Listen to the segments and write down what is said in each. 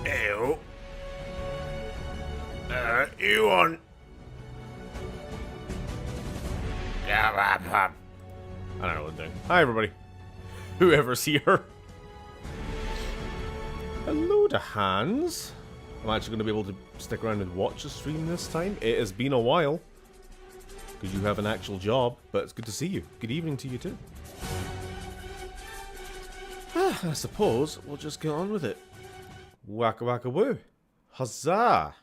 Ew. You want... I don't know what I'm doing. Hi, everybody. Whoever's here. Hello to Hans. I'm actually going to be able to stick around and watch the stream this time. It has been a while. Because you have an actual job, but it's good to see you. Good evening to you too. I suppose we'll just get on with it. Waka waka woo. Huzzah!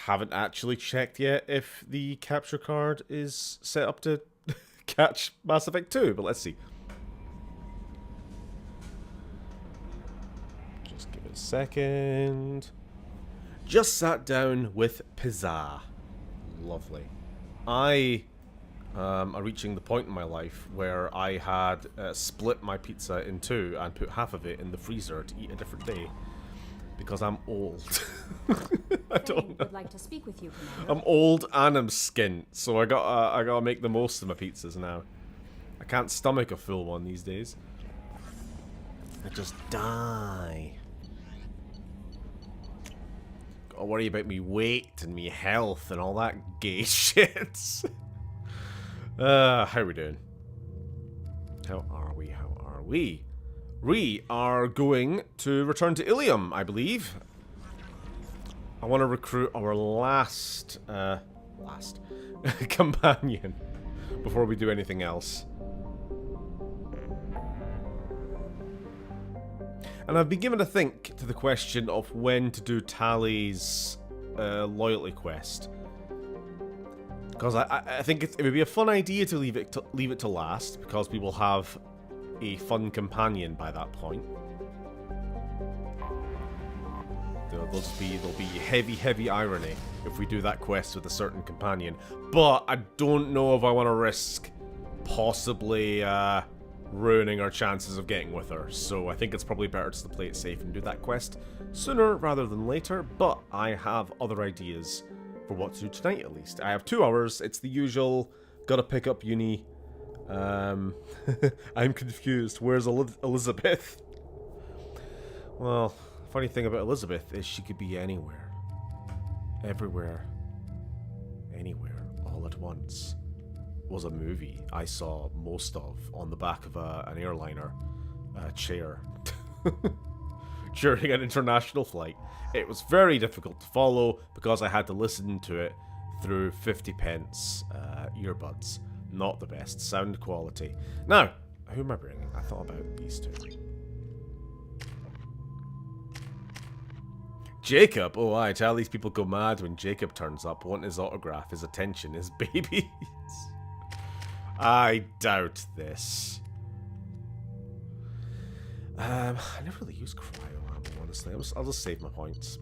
Haven't actually checked yet if the capture card is set up to catch Mass Effect 2, but let's see. Just give it a second. Just sat down with pizza. Lovely. I am reaching the point in my life where I had split my pizza in two and put half of it in the freezer to eat a different day. Because I'm old. I don't know. Would like to speak with you, Commander. I'm old and I'm skint, so I gotta make the most of my pizzas now. I can't stomach a full one these days. I just die. Gotta worry about me weight and me health and all that gay shit. How are we doing? How are we? How are we? We are going to return to Ilium, I believe. I want to recruit our last companion before we do anything else. And I've been given a think to the question of when to do Tally's loyalty quest. Because I think it would be a fun idea to leave it to last, because we will have a fun companion by that point. There'll be heavy irony if we do that quest with a certain companion. But I don't know if I want to risk possibly ruining our chances of getting with her. So I think it's probably better just to play it safe and do that quest sooner rather than later. But I have other ideas for what to do tonight at least. I have 2 hours. It's the usual, gotta pick up uni. I'm confused. Where's Elizabeth? Well, funny thing about Elizabeth is she could be anywhere. Everywhere. Anywhere. All at once. Was a movie I saw most of on the back of an airliner chair during an international flight. It was very difficult to follow because I had to listen to it through 50p earbuds. Not the best sound quality. Now, who am I bringing? I thought about these two. Jacob! Oh, I tell these people go mad when Jacob turns up, want his autograph, his attention, his babies. I doubt this. I never really use cryo ammo, honestly. I'll just save my points.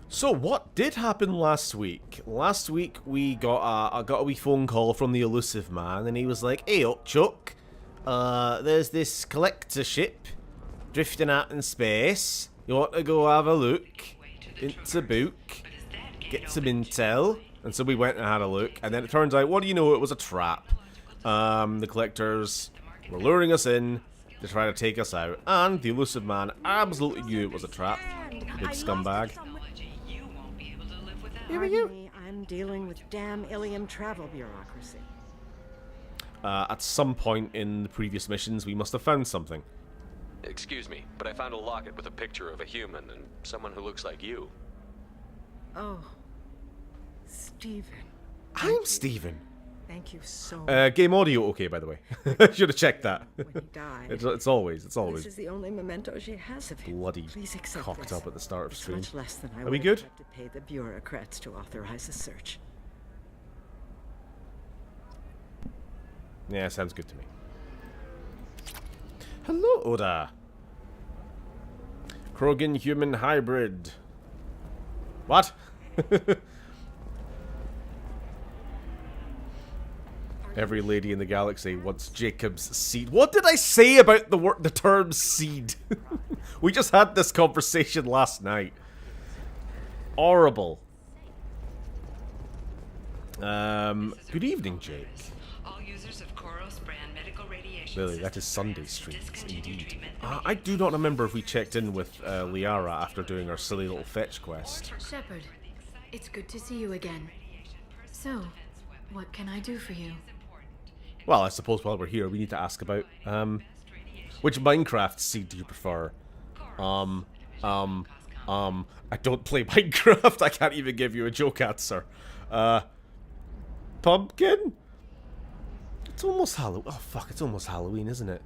So, what did happen last week? Last week we got a wee phone call from the elusive man, and he was like, "Hey up, Chuck. There's this collector ship drifting out in space. You want to go have a look? Into book, get some intel." And so we went and had a look, and then it turns out, what do you know, it was a trap. The collectors were luring us in to try to take us out, and the elusive man absolutely knew it was a trap. Big scumbag. I'm dealing with damn Ilium travel bureaucracy. At some point in the previous missions, we must have found something. Excuse me, but I found a locket with a picture of a human and someone who looks like you. Oh, Stephen. I'm Stephen. Thank you so much. Game audio okay, by the way. Should have checked that. When he died. It's always. This is the only memento she has of him. Bloody Please accept cocked this. up at the start of It's stream. much less than I Are we would good? have had to pay the bureaucrats to authorize a search. Yeah, sounds good to me. Hello, Oda. Krogan human hybrid. What? Every lady in the galaxy wants Jacob's seed. What did I say about the term seed? We just had this conversation last night. Horrible. Good evening, Jake. Really, that is Sunday streams, indeed. I do not remember if we checked in with Liara after doing our silly little fetch quest. Shepard, it's good to see you again. So, what can I do for you? Well, I suppose while we're here, we need to ask about, which Minecraft seed do you prefer? I don't play Minecraft, I can't even give you a joke answer. Pumpkin? It's almost Halloween. Oh fuck, it's almost Halloween, isn't it?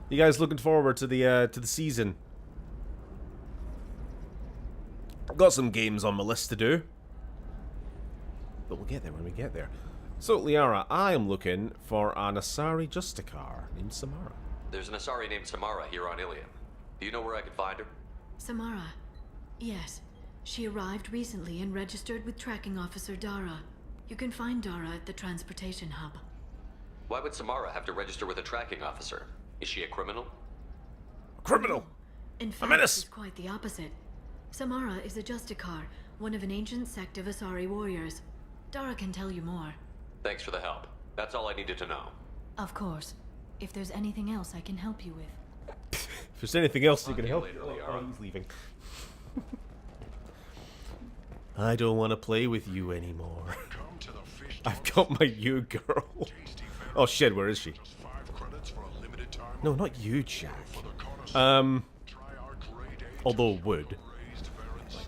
You guys looking forward to the season? I've got some games on my list to do. But we'll get there when we get there. So, Liara, I am looking for an Asari Justicar named Samara. There's an Asari named Samara here on Ilium. Do you know where I could find her? Samara. Yes. She arrived recently and registered with Tracking Officer Dara. You can find Dara at the transportation hub. Why would Samara have to register with a tracking officer? Is she a criminal? Criminal! In fact, menace! it's quite the opposite. Samara is a Justicar, one of an ancient sect of Asari warriors. Dara can tell you more. Thanks for the help. That's all I needed to know. Of course. If there's anything else I can help you with. If there's anything else you can help, later, Liara. he's leaving. I don't want to play with you anymore. I've got my you girl. Oh shit, where is she? No, not you, Jack. Although would.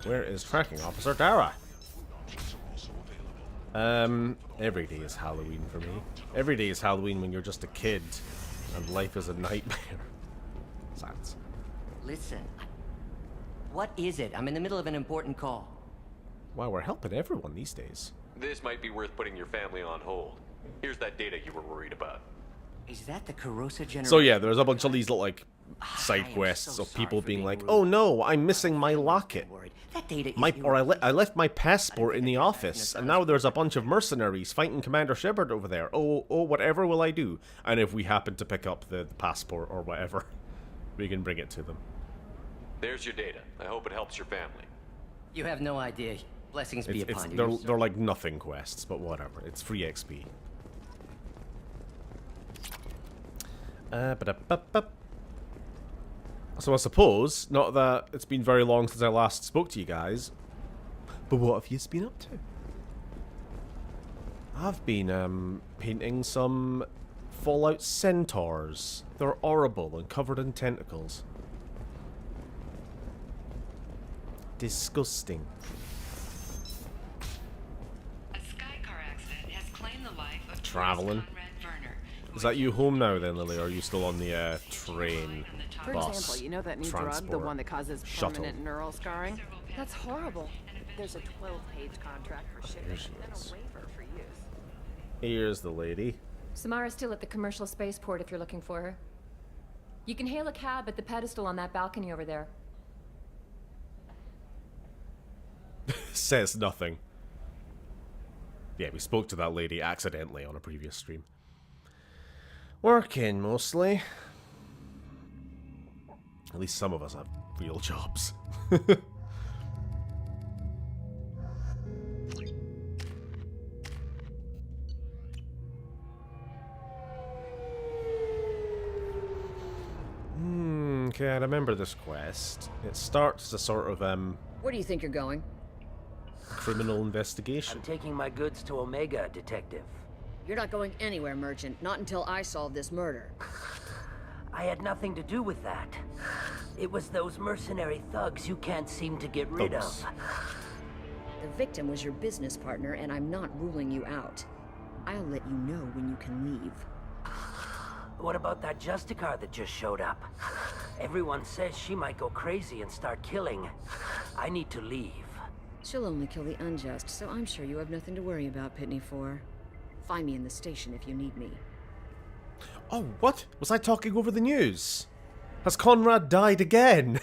Where is Tracking Officer Dara? Every day is Halloween for me. Every day is Halloween when you're just a kid and life is a nightmare. Silence. Listen. What is it? I'm in the middle of an important call. Wow, we're helping everyone these days. This might be worth putting your family on hold. Here's that data you were worried about. Is that the Carosa generation? So yeah, there's a bunch of these little like I side am quests so of sorry people for being being like, rude. "Oh no, I'm missing my locket. Worried. That data is I left my passport in the office, and now there's a bunch of mercenaries fighting Commander Shepard over there. Oh, whatever will I do?" And if we happen to pick up the passport or whatever, we can bring it to them. There's your data. I hope it helps your family. You have no idea. Blessings be upon you. They're like nothing quests, but whatever. It's free XP. So I suppose, not that it's been very long since I last spoke to you guys, but what have you been up to? I've been painting some Fallout centaurs. They're horrible and covered in tentacles. Disgusting. A Skycar accident has claimed the life of Traveling. Conrad Werner, who Is that you home now then, Lily, or are you still on the train, on the top For bus, example, you know that new drug, the transport, one that causes shuttle? permanent neural scarring? That's horrible. There's a 12-page contract for shipping, Here she then is. a waiver for use. Here's the lady. Samara's still at the commercial spaceport if you're looking for her. You can hail a cab at the pedestal on that balcony over there. Says nothing. Yeah, we spoke to that lady accidentally on a previous stream. Working, mostly. At least some of us have real jobs. Okay, I remember this quest. It starts as a sort of, Where do you think you're going? criminal investigation. I'm taking my goods to Omega, Detective. You're not going anywhere, Merchant. Not until I solve this murder. I had nothing to do with that. It was those mercenary thugs you can't seem to get rid Thugs. of. The victim was your business partner, and I'm not ruling you out. I'll let you know when you can leave. What about that Justicar that just showed up? Everyone says she might go crazy and start killing. I need to leave. She'll only kill the unjust, so I'm sure you have nothing to worry about, Pitney 4. Find me in the station if you need me. Oh, what? Was I talking over the news? Has Conrad died again?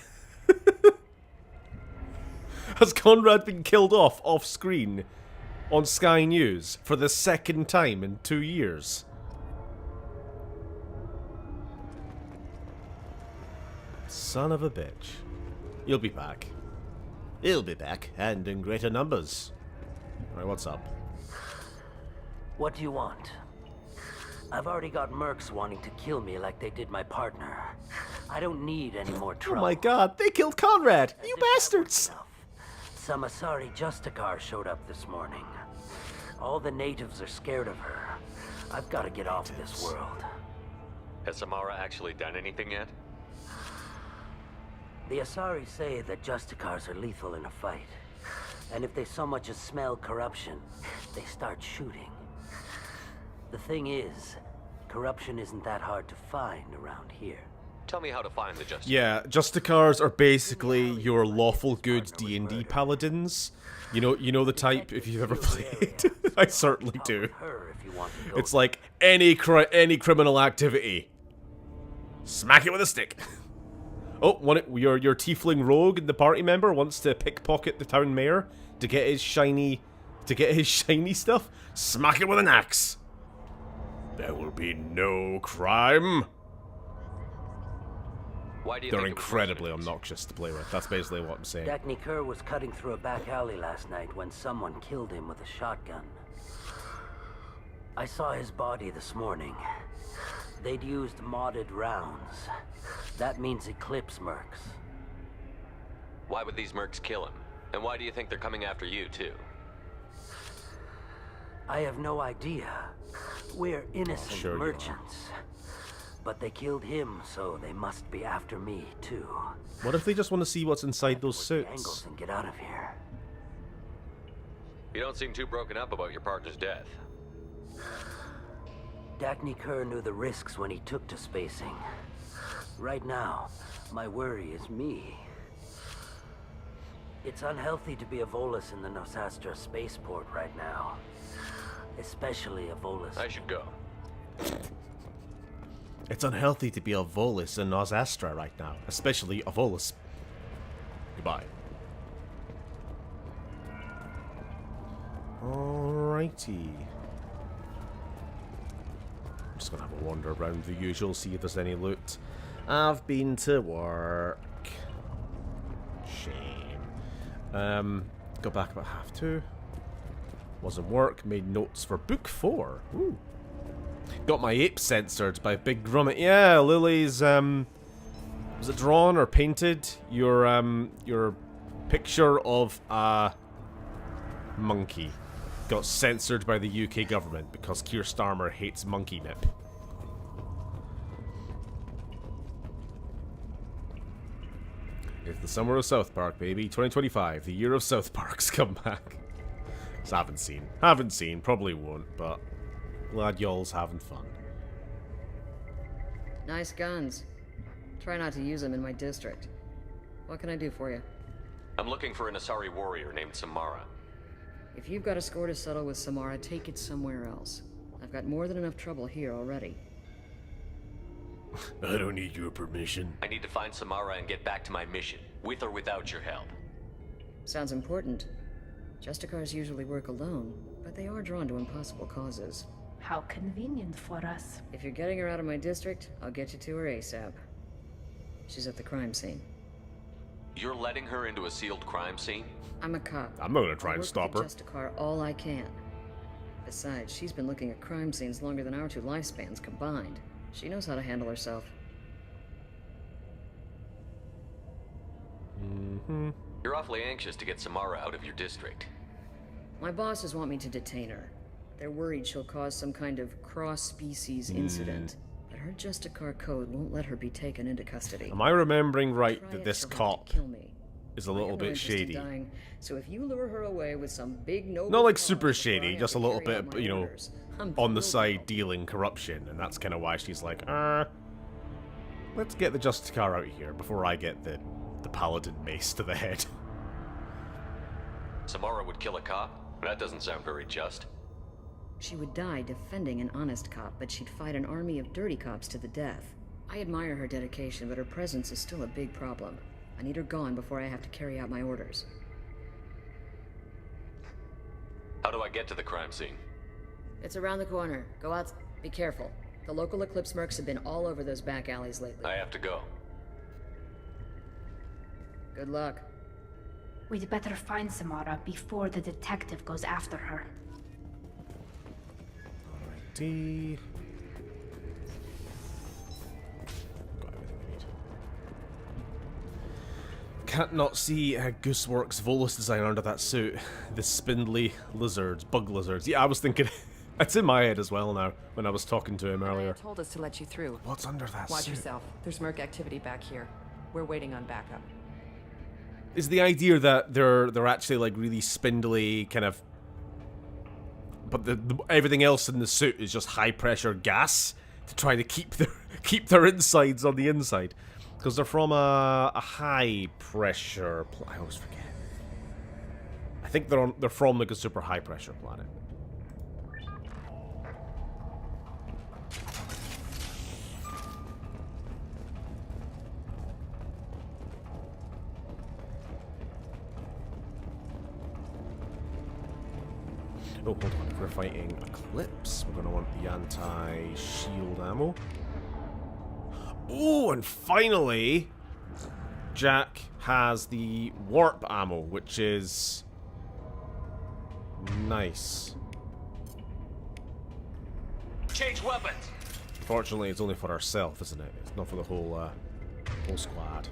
Has Conrad been killed off screen on Sky News for the second time in 2 years? Son of a bitch. You'll be back. He'll be back, and in greater numbers. Alright, what's up? What do you want? I've already got mercs wanting to kill me like they did my partner. I don't need any more Oh trouble. my god, they killed Conrad! As You if that bastards! weren't enough, some Asari Justicar showed up this morning. All the natives are scared of her. I've got to get off this world. Has Samara actually done anything yet? The Asari say that Justicars are lethal in a fight. And if they so much as smell corruption, they start shooting. The thing is, corruption isn't that hard to find around here. Tell me how to find the Justice. Yeah, Justicars are basically your lawful good D&D paladins. You know the type if you've ever played. I certainly Talk do. with her if you want to go It's like any criminal activity. Smack it with a stick. Oh, your tiefling rogue, the party member, wants to pickpocket the town mayor to get his shiny stuff. Smack it with an axe. There will be no crime. Why do you They're think it was incredibly mercenaries? obnoxious to play with. That's basically what I'm saying. Dagny Kerr was cutting through a back alley last night when someone killed him with a shotgun. I saw his body this morning. They'd used modded rounds. That means Eclipse mercs. Why would these mercs kill him? And why do you think they're coming after you, too? I have no idea. We're innocent sure you are. merchants. But they killed him, so they must be after me, too. What if they just want to see what's inside those Work the angles suits? and get out of here. You don't seem too broken up about your partner's death. Dagny Kerr knew the risks when he took to spacing. Right now, my worry is me. It's unhealthy to be a Volus in the Nosastra spaceport right now. Especially a Volus. I should go. It's unhealthy to be a Volus in Nos Astra right now, especially a Volus. Goodbye. Alrighty. I'm just gonna have a wander around the usual, see if there's any loot. I've been to work. Shame. Got back about 2:30. Wasn't work, made notes for book 4. Ooh. Got my ape censored by Big Grummet. Yeah, Lily's, was it drawn or painted? Your picture of a monkey got censored by the UK government because Keir Starmer hates monkey nip. It's the summer of South Park, baby. 2025, the year of South Park's come back. So haven't seen, probably won't, but glad y'all's having fun. Nice guns. Try not to use them in my district. What can I do for you? I'm looking for an Asari warrior named Samara. If you've got a score to settle with Samara, take it somewhere else. I've got more than enough trouble here already. I don't need your permission. I need to find Samara and get back to my mission, with or without your help. Sounds important. Justicars usually work alone, but they are drawn to impossible causes. How convenient for us. If you're getting her out of my district, I'll get you to her ASAP. She's at the crime scene. You're letting her into a sealed crime scene? I'm a cop. I'm not gonna try and stop her. Justicar all I can. Besides, she's been looking at crime scenes longer than our 2 lifespans combined. She knows how to handle herself. You're awfully anxious to get Samara out of your district. My bosses want me to detain her. They're worried she'll cause some kind of cross-species incident. But her Justicar code won't let her be taken into custody. Am I remembering right Try that it, this she'll have to cop kill me. is a I little have no bit interest in shady? dying, so if you lure her away with some big noble Not like cause super before I shady, have just to a little carry out bit, my you know, orders, I'm on the thrilled to side help. dealing corruption, and that's kind of why she's like, let's get the Justicar out of here before I get the paladin mace to the head. Samara would kill a cop? That doesn't sound very just. She would die defending an honest cop, but she'd fight an army of dirty cops to the death. I admire her dedication, but her presence is still a big problem. I need her gone before I have to carry out my orders. How do I get to the crime scene? It's around the corner. Go out. Be careful. The local Eclipse mercs have been all over those back alleys lately. I have to go. Good luck. We'd better find Samara before the detective goes after her. Alrighty. Got everything I need. Can't not see Gooseworks' Volus design under that suit. The spindly lizards, bug lizards. Yeah, I was thinking... It's in my head as well now, when I was talking to him earlier. Told us to let you through. What's under that Watch suit? yourself. There's merc activity back here. We're waiting on backup. Is the idea that they're actually like really spindly, kind of... But everything else in the suit is just high-pressure gas to try to keep their insides on the inside. Because they're from a high-pressure... I always forget. I think they're from like a super high-pressure planet. Oh, hold on. If we're fighting Eclipse, we're going to want the anti-shield ammo. Oh, and finally, Jack has the warp ammo, which is nice. Change weapons! Fortunately, it's only for ourselves, isn't it? It's not for the whole squad.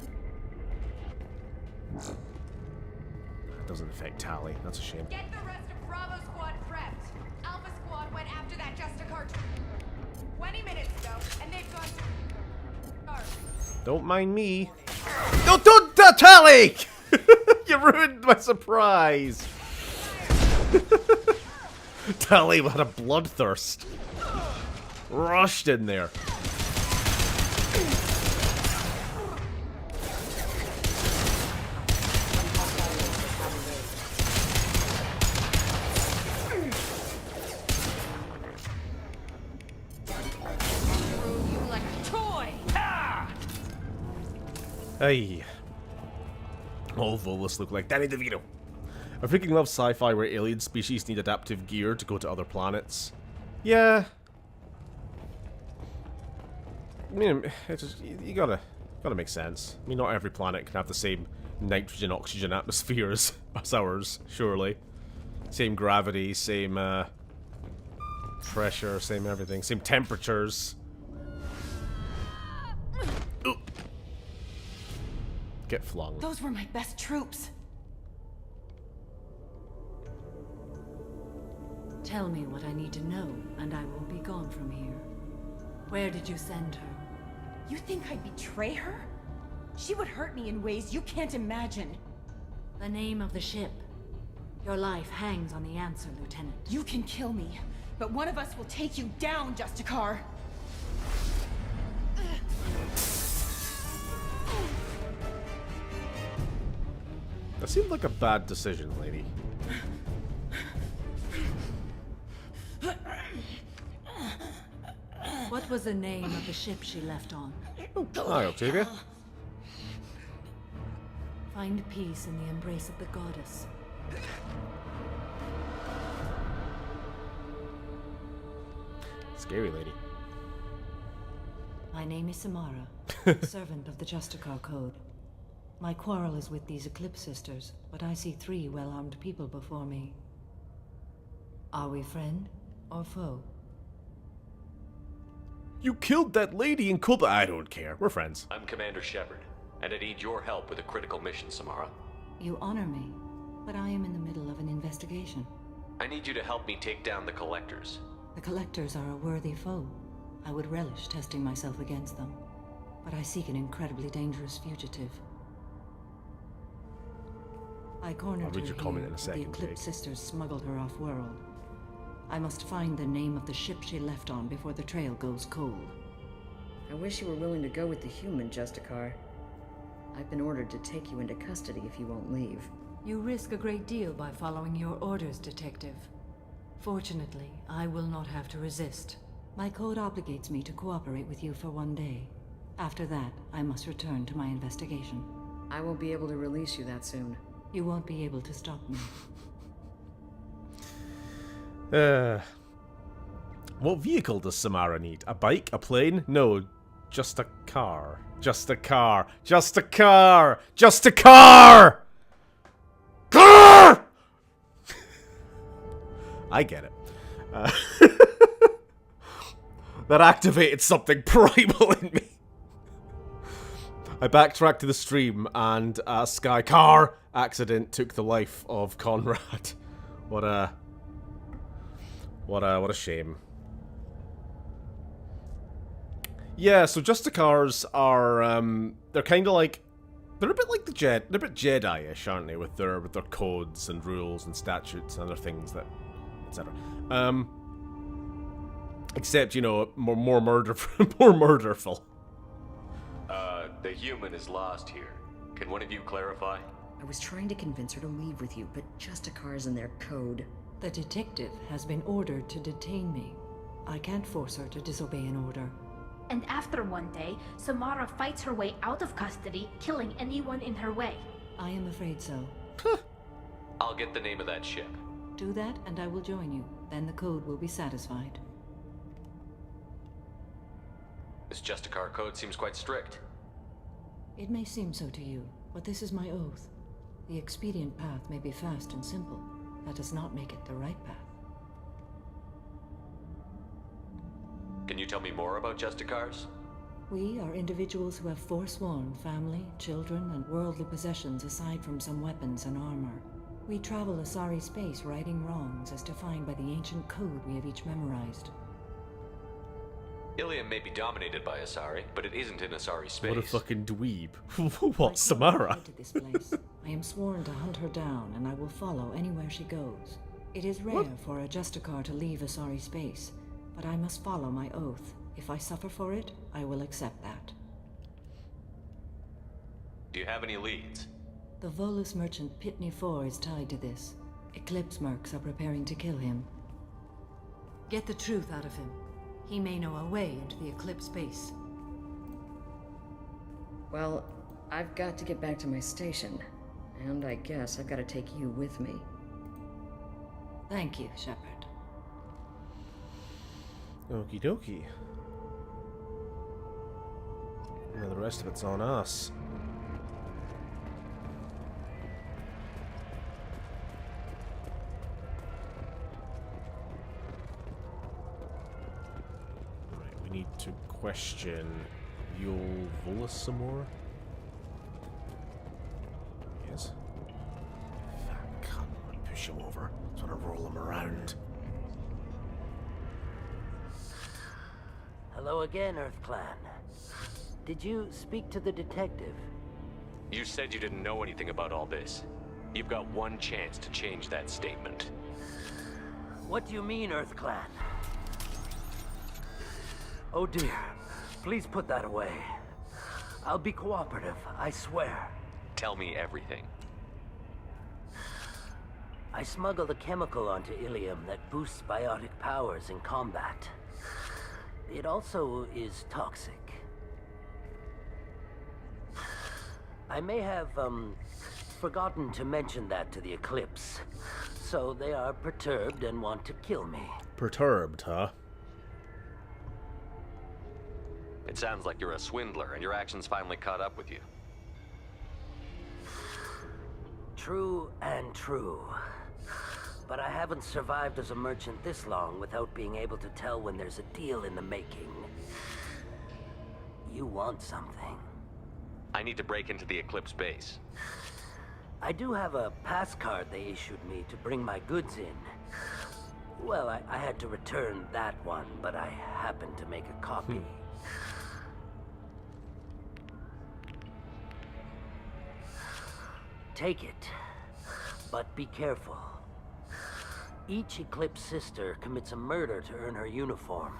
It doesn't affect Tally. That's a shame. Get the rest of Bravo Squad prepped. Alpha Squad went after that Justicar 20 minutes ago, and they've gone to... Don't mind me. Don't Tally! You ruined my surprise. Tally had a bloodthirst. Rushed in there. You like a Hey. All Volus look like Danny DeVito. I freaking love sci-fi where alien species need adaptive gear to go to other planets. Yeah. I mean, it's just, you gotta make sense. I mean, not every planet can have the same nitrogen, oxygen atmosphere as ours, surely. Same gravity, same pressure, same everything, same temperatures. Ooh. Get flung. Those were my best troops. Tell me what I need to know, and I will be gone from here. Where did you send her? You think I'd betray her? She would hurt me in ways you can't imagine. The name of the ship. Your life hangs on the answer, Lieutenant. You can kill me, but one of us will take you down, Justicar. That seemed like a bad decision, lady. What was the name of the ship she left on? Hi, Octavia. Find peace in the embrace of the goddess. Scary lady. My name is Samara, servant of the Justicar Code. My quarrel is with these Eclipse Sisters, but I see 3 well-armed people before me. Are we friend or foe? You killed that lady in Cuba. I don't care. We're friends. I'm Commander Shepard, and I need your help with a critical mission, Samara. You honor me, but I am in the middle of an investigation. I need you to help me take down the Collectors. The Collectors are a worthy foe. I would relish testing myself against them, but I seek an incredibly dangerous fugitive. I cornered I'll read your her comment here, in a but second, the Eclipse Jake. Sisters smuggled her off-world. I must find the name of the ship she left on before the trail goes cold. I wish you were willing to go with the human, Justicar. I've been ordered to take you into custody if you won't leave. You risk a great deal by following your orders, Detective. Fortunately, I will not have to resist. My code obligates me to cooperate with you for 1 day. After that, I must return to my investigation. I won't be able to release you that soon. You won't be able to stop me. What vehicle does Samara need? A bike? A plane? No, just a car. Just a car. Just a car. Just a car! Car! I get it. That activated something primal in me. I backtracked to the stream and a sky car accident took the life of Conrad. What a shame. Yeah, so Justicars are they're kind of like they're a bit like they're a bit Jedi-ish, aren't they, with their codes and rules and statutes and other things that etc. Except, you know, more murderful. The human is lost here. Can one of you clarify? I was trying to convince her to leave with you, but Justicar's in their code. The detective has been ordered to detain me. I can't force her to disobey an order. And after 1 day, Samara fights her way out of custody, killing anyone in her way. I am afraid so. I'll get the name of that ship. Do that, and I will join you. Then the code will be satisfied. This Justicar code seems quite strict. It may seem so to you, but this is my oath. The expedient path may be fast and simple. That does not make it the right path. Can you tell me more about Justicars? We are individuals who have forsworn family, children, and worldly possessions aside from some weapons and armor. We travel Asari space righting wrongs as defined by the ancient code we have each memorized. Ilium may be dominated by Asari, but it isn't in Asari space. What a fucking dweeb. My What, Samara? code tied to this place. I am sworn to hunt her down, and I will follow anywhere she goes. It is rare for a Justicar to leave Asari space, but I must follow my oath. If I suffer for it, I will accept that. Do you have any leads? The Volus merchant Pitney IV is tied to this. Eclipse mercs are preparing to kill him. Get the truth out of him. He may know a way into the Eclipse base. Well, I've got to get back to my station. And I guess I've got to take you with me. Thank you, Shepard. Okie dokie. Now the rest of it's on us. Right, we need to question Yul Volus some more. Yes. Fat cunt, push him over. Sort of roll him around. Hello again, Earth Clan. Did you speak to the detective? You said you didn't know anything about all this. You've got one chance to change that statement. What do you mean, Earth Clan? Oh dear. Please put that away. I'll be cooperative, I swear. Tell me everything. I smuggled a chemical onto Ilium that boosts biotic powers in combat. It also is toxic. I may have, forgotten to mention that to the Eclipse. So they are perturbed and want to kill me. Perturbed, huh? It sounds like you're a swindler and your actions finally caught up with you. True and true. But I haven't survived as a merchant this long without being able to tell when there's a deal in the making. You want something. I need to break into the Eclipse base. I do have a pass card they issued me to bring my goods in. Well, I had to return that one, but I happened to make a copy. Take it, but be careful. Each Eclipse sister commits a murder to earn her uniform.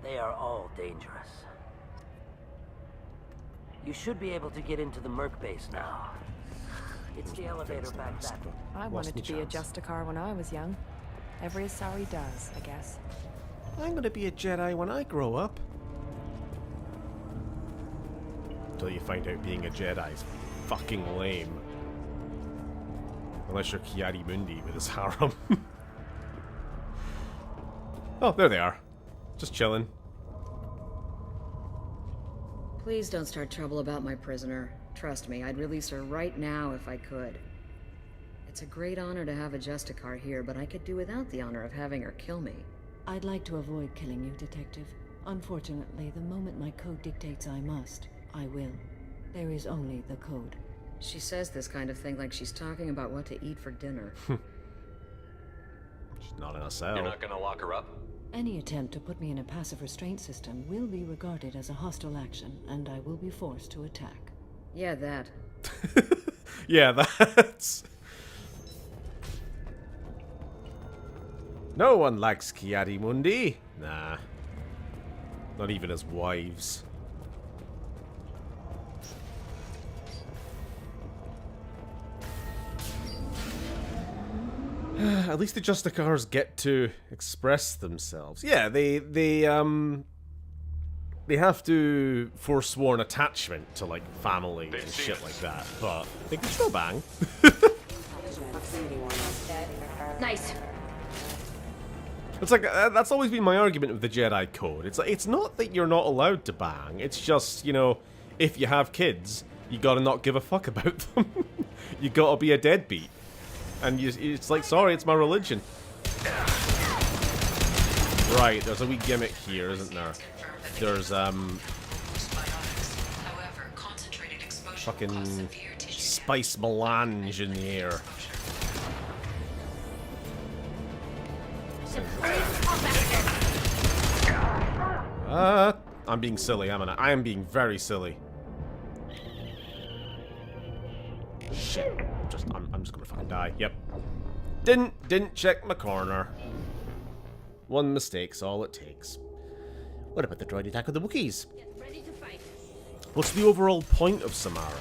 They are all dangerous. You should be able to get into the Merc base now. It's the elevator back that way. I wanted to be a Justicar when I was young. Every Asari does, I guess. I'm gonna be a Jedi when I grow up. Until you find out being a Jedi's fucking lame. Unless you're Kiadi Mundi with his harem. Oh, there they are. Just chilling. Please don't start trouble about my prisoner. Trust me, I'd release her right now if I could. It's a great honor to have a Justicar here, but I could do without the honor of having her kill me. I'd like to avoid killing you, Detective. Unfortunately, the moment my code dictates I must, I will. There is only the code. She says this kind of thing like she's talking about what to eat for dinner. She's not in a cell. You're not gonna lock her up? Any attempt to put me in a passive restraint system will be regarded as a hostile action, and I will be forced to attack. Yeah, that. Yeah, that's... No one likes Kiadi Mundi. Nah. Not even his wives. At least the Justicars get to express themselves. Yeah, they have to forsworn attachment to like family and shit like that, but they can still bang. Nice. It's like that's always been my argument with the Jedi Code. It's like it's not that you're not allowed to bang. It's just, you know, if you have kids, you gotta not give a fuck about them. You gotta be a deadbeat. And it's like, sorry, it's my religion. Right, there's a wee gimmick here, isn't there? There's, fucking spice melange in the air. I'm being silly, am I? I am being very silly. Shit. I'm just gonna fucking die. Yep. Didn't check my corner. One mistake's all it takes. What about the droid attack of the Wookiees? Ready to fight. What's the overall point of Samara?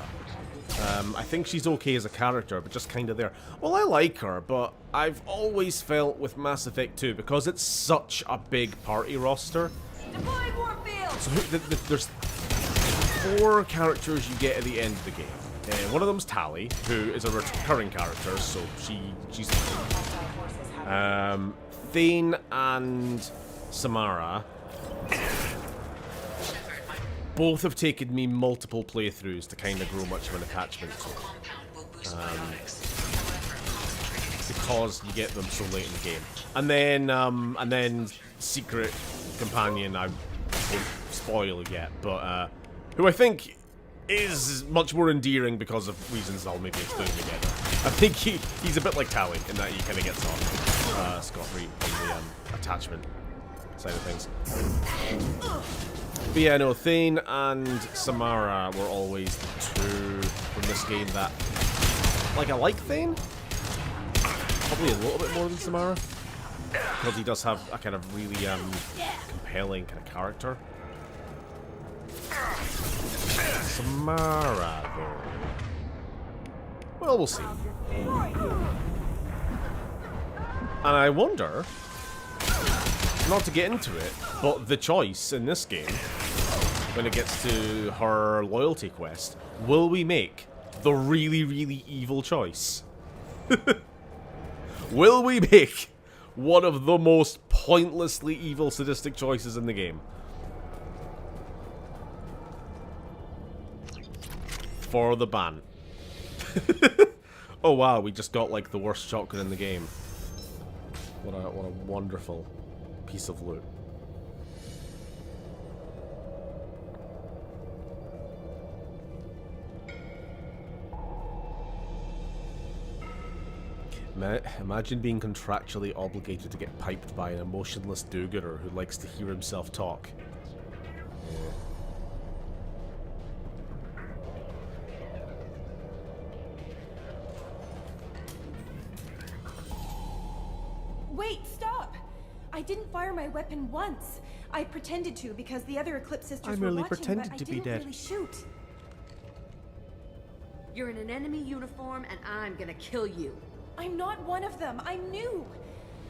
I think she's okay as a character, but just kind of there. Well, I like her, but I've always felt with Mass Effect 2, because it's such a big party roster. Deploying warp field. So there's 4 characters you get at the end of the game. One of them's Tally, who is a recurring character, so she's Thane and Samara both have taken me multiple playthroughs to kind of grow much of an attachment to, because you get them so late in the game. And then Secret Companion, I won't spoil yet, but who I think is much more endearing because of reasons I'll maybe explain again. I think he's a bit like Tally in that he kind of gets off scot-free on the attachment side of things. But yeah, no, Thane and Samara were always the two from this game that, like, I like Thane probably a little bit more than Samara, because he does have a kind of really compelling kind of character. Samara, though, well, we'll see. And I wonder, not to get into it, but the choice in this game, when it gets to her loyalty quest, will we make the really, really evil choice? Will we make one of the most pointlessly evil, sadistic choices in the game? For the ban. Oh wow, we just got like the worst shotgun in the game. What a wonderful piece of loot. Imagine being contractually obligated to get piped by an emotionless do-gooder who likes to hear himself talk. Wait, stop! I didn't fire my weapon once. I pretended to because the other Eclipse sisters I were merely watching, pretended but to I be didn't dead. really shoot. You're in an enemy uniform, and I'm gonna kill you. I'm not one of them. I'm new.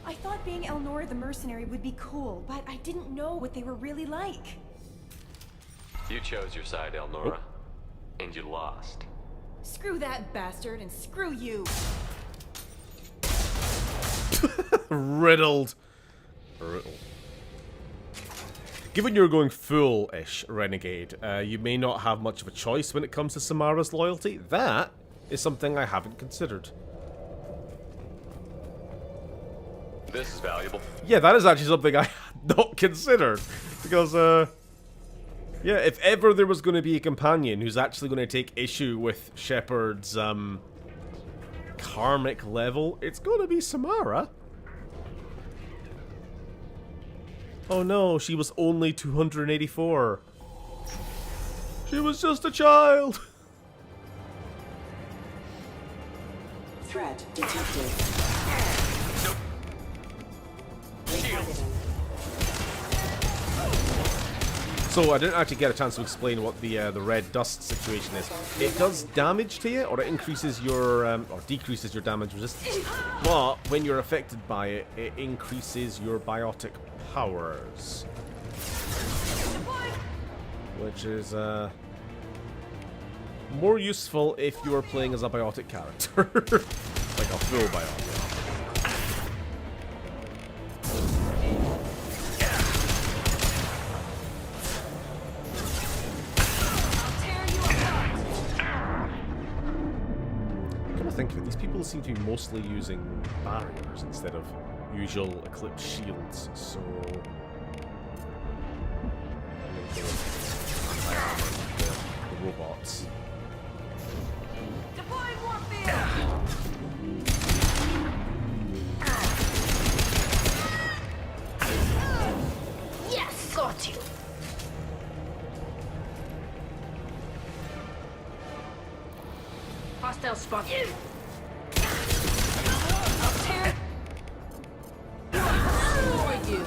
I thought being Elnora the mercenary would be cool, but I didn't know what they were really like. You chose your side, Elnora, and you lost. Screw that bastard, and screw you. Riddled. Brutal. Given you're going full-ish renegade, you may not have much of a choice when it comes to Samara's loyalty. That is something I haven't considered. This is valuable. Yeah, that is actually something I had not considered. Because, yeah, if ever there was going to be a companion who's actually going to take issue with Shepard's, karmic level, it's going to be Samara. Oh no, she was only 284. She was just a child. Threat detected. So I didn't actually get a chance to explain what the red dust situation is. It does damage to you, or it increases your or decreases your damage resistance. But when you're affected by it, it increases your biotic powers, which is more useful if you are playing as a biotic character, like a full biotic. Think of it, these people seem to be mostly using barriers instead of usual Eclipse shields, so the robots. Deploying warfare! Yes, got you. Hostile spotted. I'll tear you.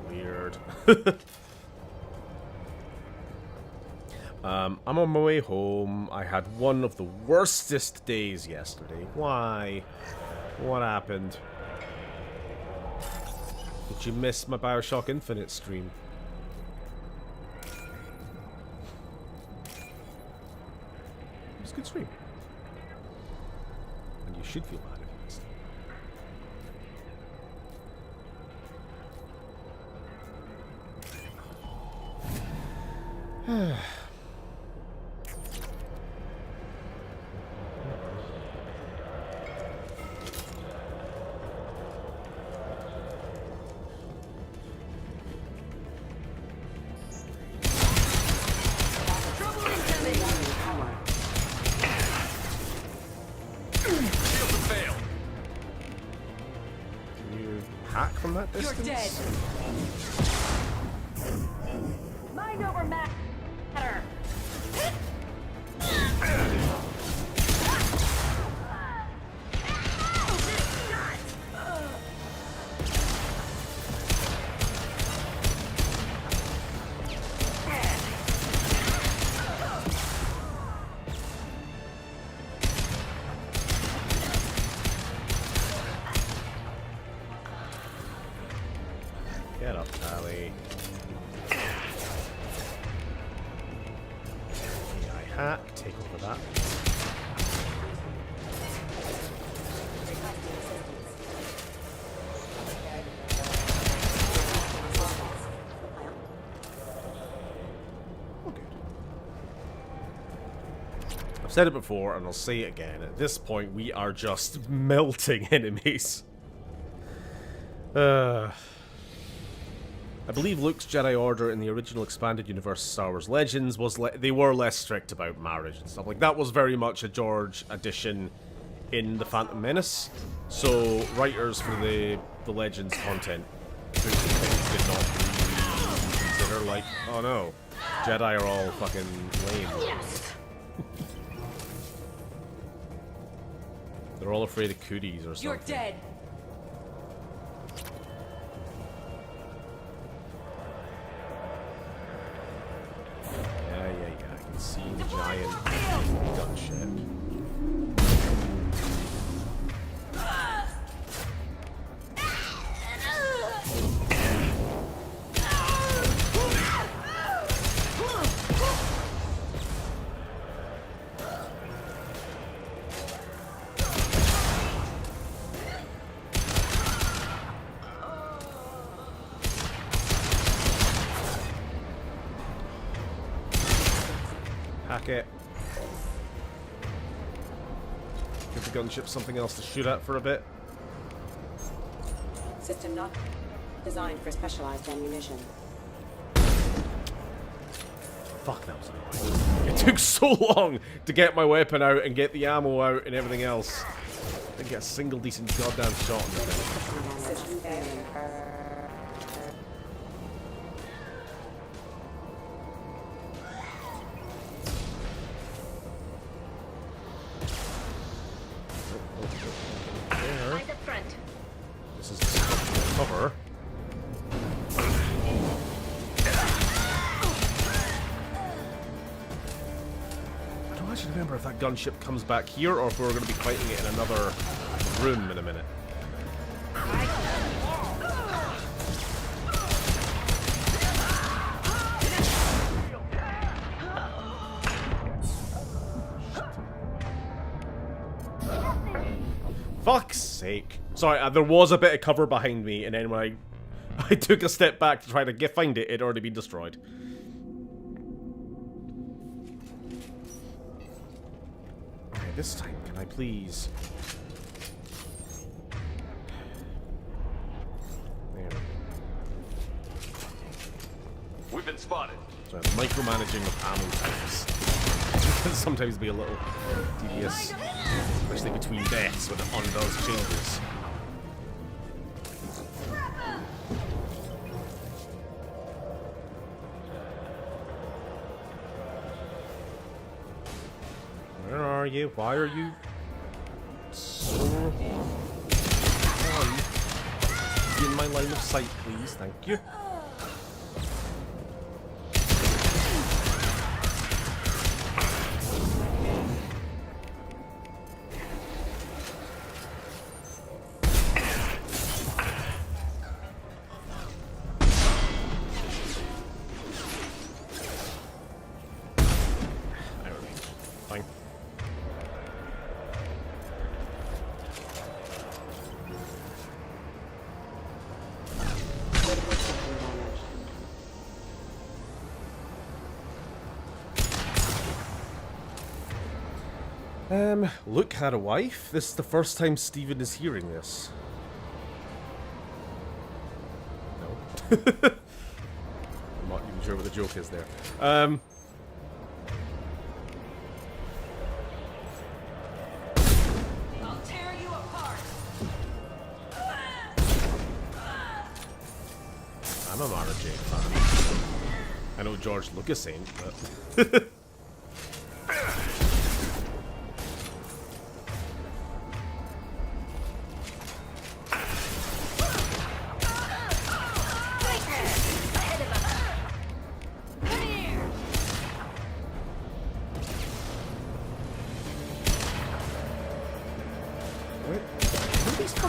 Weird. I'm on my way home. I had one of the worstest days yesterday. Why? What happened? Did you miss my BioShock Infinite stream? It was a good stream. And you should feel bad if you missed it. From that distance? You're dead. Mind over matter. Get up, Tally. AI hack, take over that. Oh, good. I've said it before, and I'll say it again. At this point, we are just melting enemies. I believe Luke's Jedi Order in the original expanded universe Star Wars Legends was they were less strict about marriage and stuff. Like, that was very much a George addition in The Phantom Menace. So, writers for the Legends content did not really consider, like, oh no, Jedi are all fucking lame. Yes. They're all afraid of cooties or something. You're dead. I can see the giant gunship. Hack it. Give the gunship something else to shoot at for a bit. System not designed for specialized ammunition. Fuck, that was annoying. It took so long to get my weapon out and get the ammo out and everything else. I didn't get a single decent goddamn shot on the thing. System failing. This is the cover. I don't actually remember if that gunship comes back here or if we're going to be fighting it in another room in a minute. Fuck's sake. Sorry, there was a bit of cover behind me, and then when I took a step back to try to find it, it had already been destroyed. Okay, this time, can I please... There. We've been spotted. So micromanaging of ammo types can sometimes be a little tedious, especially between deaths when it undoes changes. Where are you? Why are you so Be in my line of sight, please. Thank you. Luke had a wife. This is the first time Steven is hearing this. No. I'm not even sure what the joke is there. I'll tear you apart. I'm a Mara Jade fan. I know George Lucas ain't, but...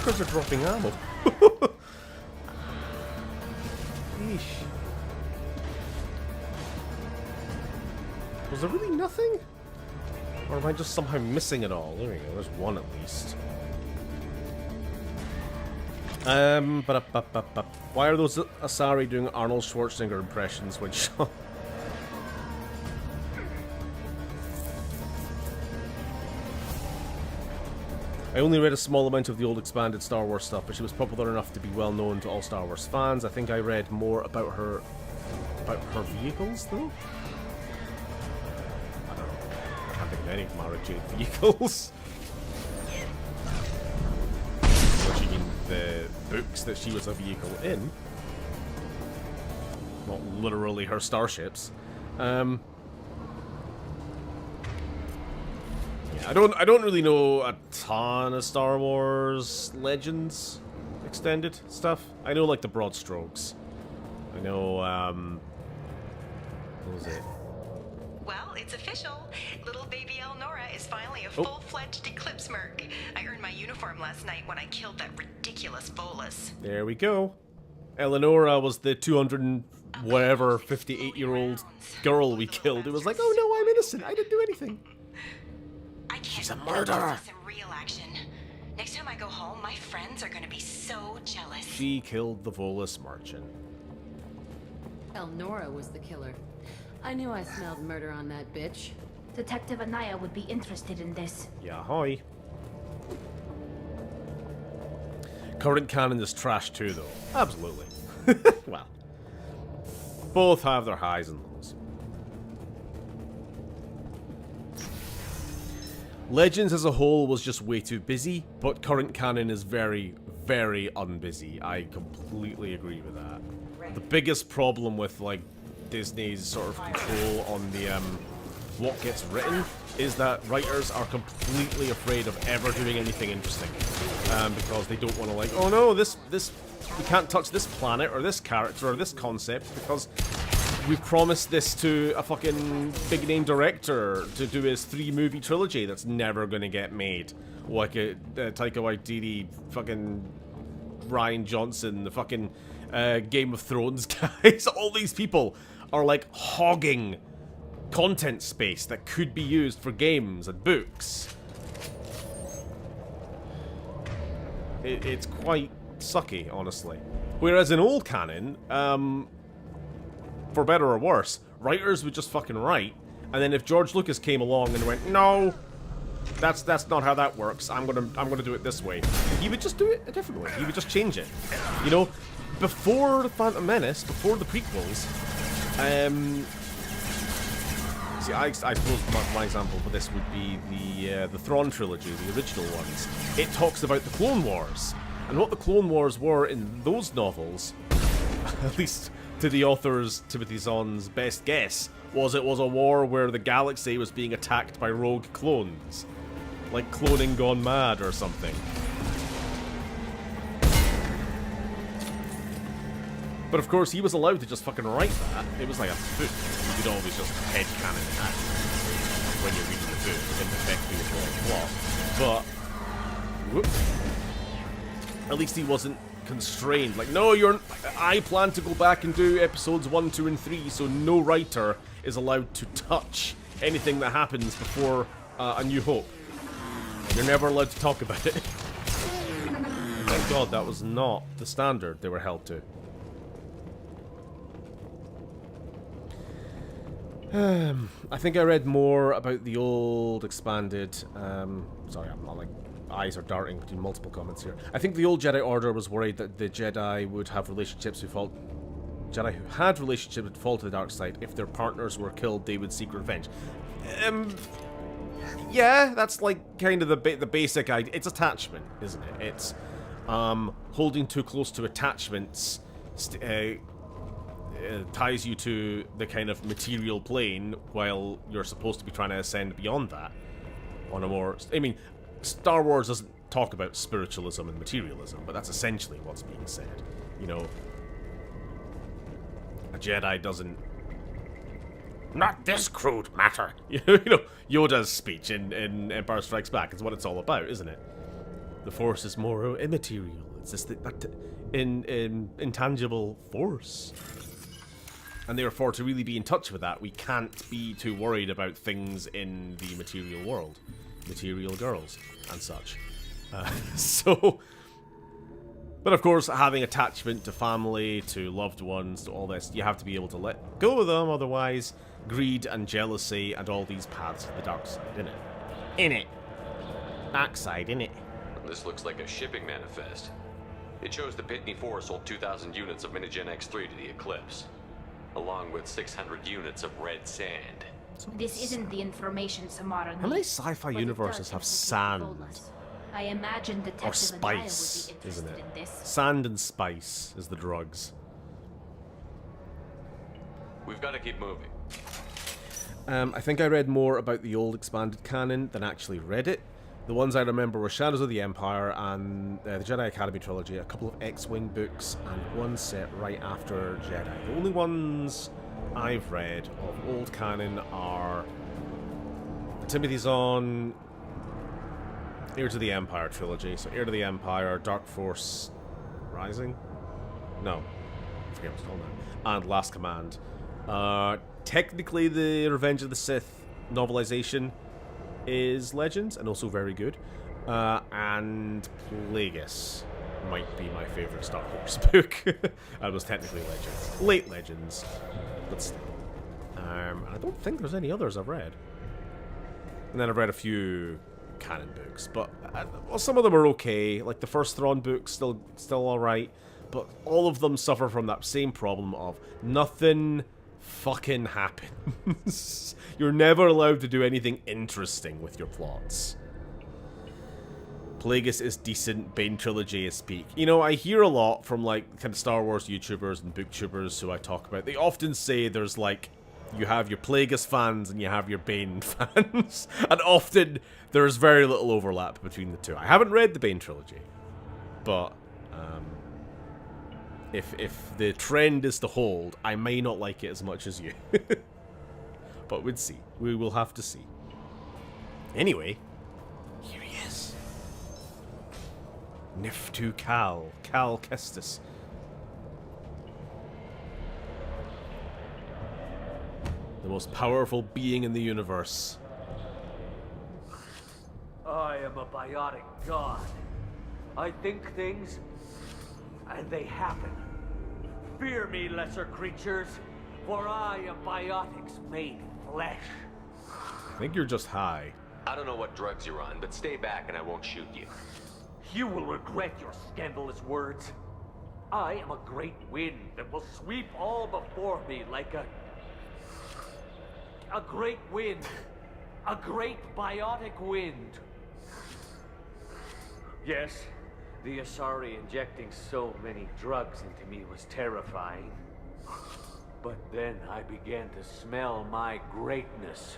Are dropping ammo. Yeesh. Was there really nothing? Or am I just somehow missing it all? There we go, there's one at least. Why are those Asari doing Arnold Schwarzenegger impressions when shot? I only read a small amount of the old expanded Star Wars stuff, but she was popular enough to be well known to all Star Wars fans. I think I read more about her vehicles, though? I don't know. I can't think of any Mara Jade vehicles. What you mean, the books that she was a vehicle in? Not literally her starships. I don't really know a ton of Star Wars Legends extended stuff. I know like the broad strokes. I know what was it? Well, it's official. Little baby Elnora is finally a full-fledged Eclipse merc. I earned my uniform last night when I killed that ridiculous bolus. There we go. Eleonora was the 200 and whatever 58-year-old girl we killed. It was like, oh no, I'm innocent. I didn't do anything. She's a murderer. Some real action. Next time I go home, my friends are gonna be so jealous. She killed the Volus merchant. Elnora was the killer. I knew I smelled murder on that bitch. Detective Anaya would be interested in this. Yeah, hi. Current canon is trash too, though. Absolutely. Well, both have their highs and lows. Legends as a whole was just way too busy, but current canon is very, very unbusy. I completely agree with that. The biggest problem with, like, Disney's sort of control on the, what gets written is that writers are completely afraid of ever doing anything interesting. Because they don't want to, like, oh no, this, we can't touch this planet or this character or this concept because we promised this to a fucking big-name director to do his 3-movie trilogy that's never gonna get made. Like a Taika Waititi, fucking Ryan Johnson, the fucking Game of Thrones guys. All these people are like hogging content space that could be used for games and books. It's quite sucky, honestly. Whereas in old canon, for better or worse, writers would just fucking write, and then if George Lucas came along and went, no, that's not how that works, I'm gonna do it this way, he would just do it a different way. He would just change it. You know, before the Phantom Menace, before the prequels, see, I suppose my example for this would be the Thrawn trilogy, the original ones. It talks about the Clone Wars, and what the Clone Wars were in those novels, at least to the authors, Timothy Zahn's best guess, was it was a war where the galaxy was being attacked by rogue clones. Like cloning gone mad or something. But of course, he was allowed to just fucking write that. It was like a book. You could always just headcanon that when you're reading the book. It didn't affect the overall plot. But, whoop. At least he wasn't constrained. Like, no, I plan to go back and do episodes 1, 2, and 3, so no writer is allowed to touch anything that happens before A New Hope. You're never allowed to talk about it. Thank God that was not the standard they were held to. I think I read more about the old expanded... sorry, I'm not like... Eyes are darting between multiple comments here. I think the old Jedi Order was worried that the Jedi would have relationships who fall... Jedi who had relationships would fall to the dark side. If their partners were killed, they would seek revenge. Yeah, that's like kind of the basic idea. It's attachment, isn't it? It's holding too close to attachments ties you to the kind of material plane while you're supposed to be trying to ascend beyond that on a more... I mean, Star Wars doesn't talk about spiritualism and materialism, but that's essentially what's being said. You know, a Jedi doesn't... Not this crude matter. You know, Yoda's speech in Empire Strikes Back is what it's all about, isn't it? The Force is more immaterial. It's just that intangible force. And therefore, to really be in touch with that, we can't be too worried about things in the material world. Material girls and such. But of course, having attachment to family, to loved ones, to all this, you have to be able to let go of them, otherwise greed and jealousy and all these paths to the dark side, innit? Innit? Dark side, innit? This looks like a shipping manifest. It shows the Pitney Force sold 2,000 units of Minigen X3 to the Eclipse, along with 600 units of red sand. This isn't the information Samara needs. How many sci-fi universes have sand? I imagine Or Detective Anaya would be spice, interested isn't it? in this. Sand and spice is the drugs. We've got to keep moving. I think I read more about the old expanded canon than actually read it. The ones I remember were Shadows of the Empire and the Jedi Academy trilogy, a couple of X-Wing books, and one set right after Jedi. The only ones I've read of old canon are Timothy Zahn, Heir to the Empire trilogy. So Heir to the Empire, Dark Force Rising? No. I forget what it's called now. And Last Command. Technically, the Revenge of the Sith novelization is Legends, and also very good. And Plagueis might be my favourite Star Wars book. That was technically Legends. Late Legends, but still. I don't think there's any others I've read. And then I've read a few canon books, but well, some of them are okay. Like the first Thrawn book, still alright, but all of them suffer from that same problem of nothing fucking happens. You're never allowed to do anything interesting with your plots. Plagueis is decent, Bane trilogy is peak. You know, I hear a lot from like kind of Star Wars YouTubers and booktubers who I talk about. They often say there's like, you have your Plagueis fans and you have your Bane fans. And often there's very little overlap between the two. I haven't read the Bane trilogy, but if the trend is to hold, I may not like it as much as you. But we'll see. We will have to see. Anyway, here he is. Niftu Cal Kestis. The most powerful being in the universe. I am a biotic god. I think things, and they happen. Fear me, lesser creatures, for I am biotics made flesh. I think you're just high. I don't know what drugs you're on, but stay back and I won't shoot you. You will regret your scandalous words. I am a great wind that will sweep all before me like a great wind. A great biotic wind. Yes, the Asari injecting so many drugs into me was terrifying. But then I began to smell my greatness.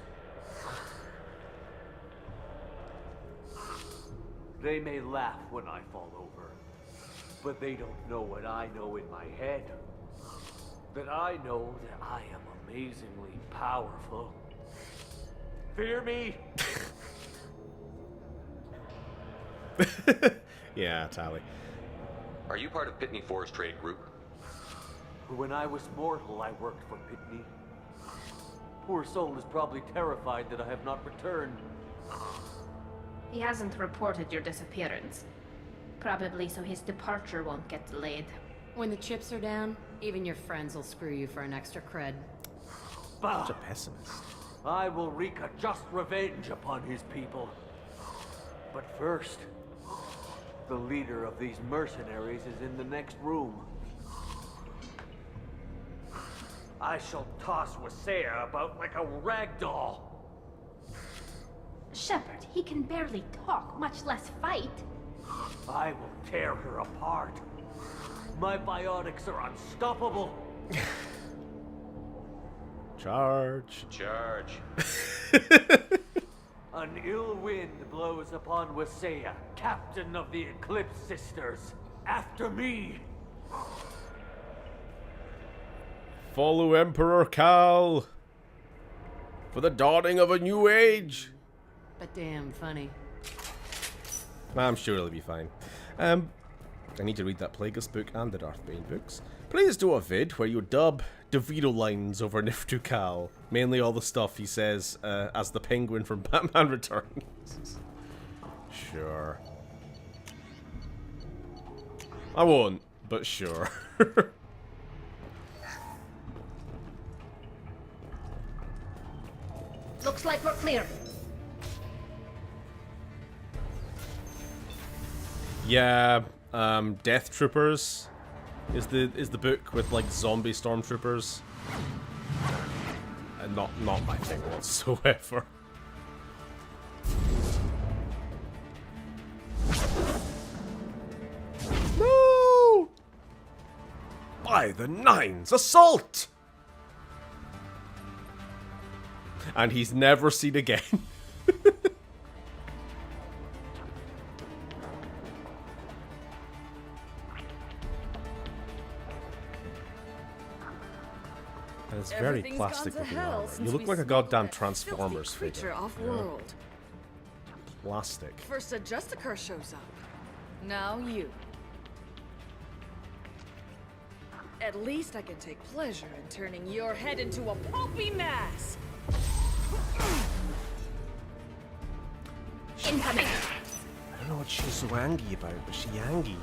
They may laugh when I fall over, but they don't know what I know in my head. That I know that I am amazingly powerful. Fear me? Yeah, Tally. Are you part of Pitney Force Trade Group? When I was mortal, I worked for Pitney. Poor soul is probably terrified that I have not returned. He hasn't reported your disappearance. Probably so his departure won't get delayed. When the chips are down, even your friends will screw you for an extra cred. Such a pessimist. I will wreak a just revenge upon his people. But first, the leader of these mercenaries is in the next room. I shall toss Wasea about like a rag doll. Shepard, he can barely talk, much less fight. I will tear her apart. My biotics are unstoppable. Charge. Charge. An ill wind blows upon Wasea, captain of the Eclipse Sisters. After me! Follow Emperor Cal for the dawning of a new age. But damn funny. I'm sure it'll be fine. I need to read that Plagueis book and the Darthbane books. Please do a vid where you dub DeVito lines over Niftu Cal. Mainly all the stuff he says as the Penguin from Batman Returns. Sure. I won't, but sure. Looks like we're clear. Yeah, Death Troopers is the book with like zombie stormtroopers. And not my thing whatsoever. No! By the nines, assault! And he's never seen again. And it's very plastic looking armor. You look like a goddamn Transformers figure. Off-world. Plastic. First a Justicar shows up. Now you. At least I can take pleasure in turning your head into a pulpy mass. Incoming. I don't know what she's so angry about, but she angry.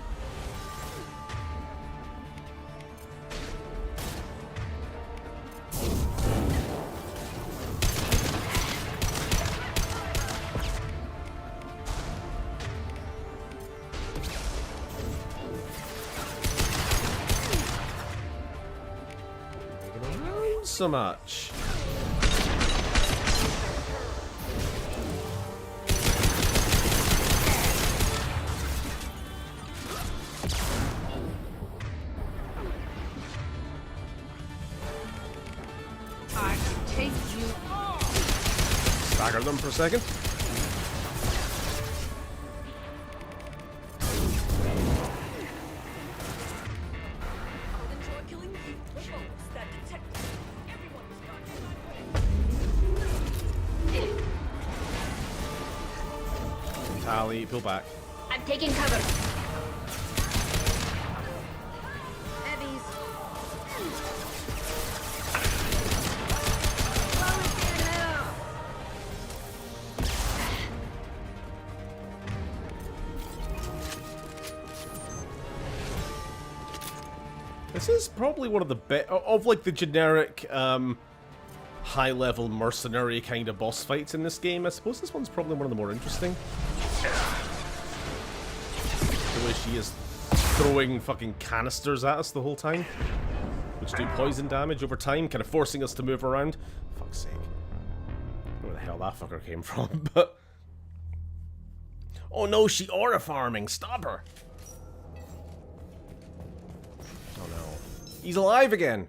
So much. I can take you all. Stagger them for a second. Tally, pull back. I'm taking cover. Heavies. This is probably one of the best of like the generic high-level mercenary kind of boss fights in this game. I suppose this one's probably one of the more interesting. The way she is throwing fucking canisters at us the whole time, which do poison damage over time, kind of forcing us to move around. Fuck's sake. I don't know where the hell that fucker came from, but... Oh no, she aura farming! Stop her! Oh no. He's alive again!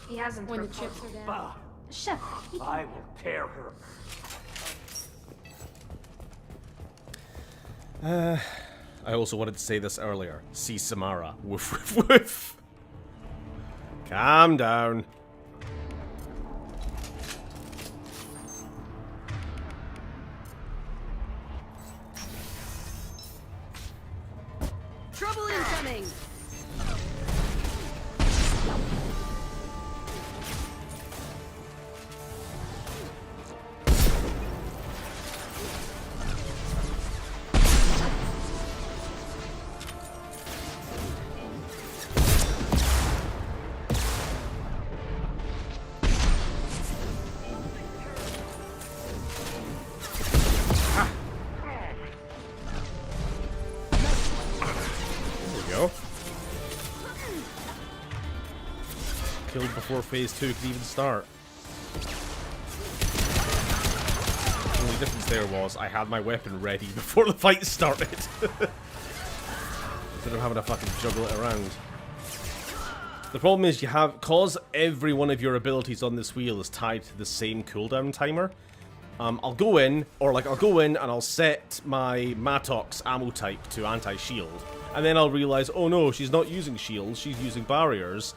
He hasn't When the reported. chips are down. Shepard, he can... I will tear her. I also wanted to say this earlier. See Samara. Woof woof woof. Calm down. Trouble incoming! before Phase 2 could even start. The only difference there was I had my weapon ready before the fight started. Instead of having to fucking juggle it around. The problem is cause every one of your abilities on this wheel is tied to the same cooldown timer. I'll go in and I'll set my Mattox ammo type to anti-shield. And then I'll realize, oh no, she's not using shields, she's using barriers.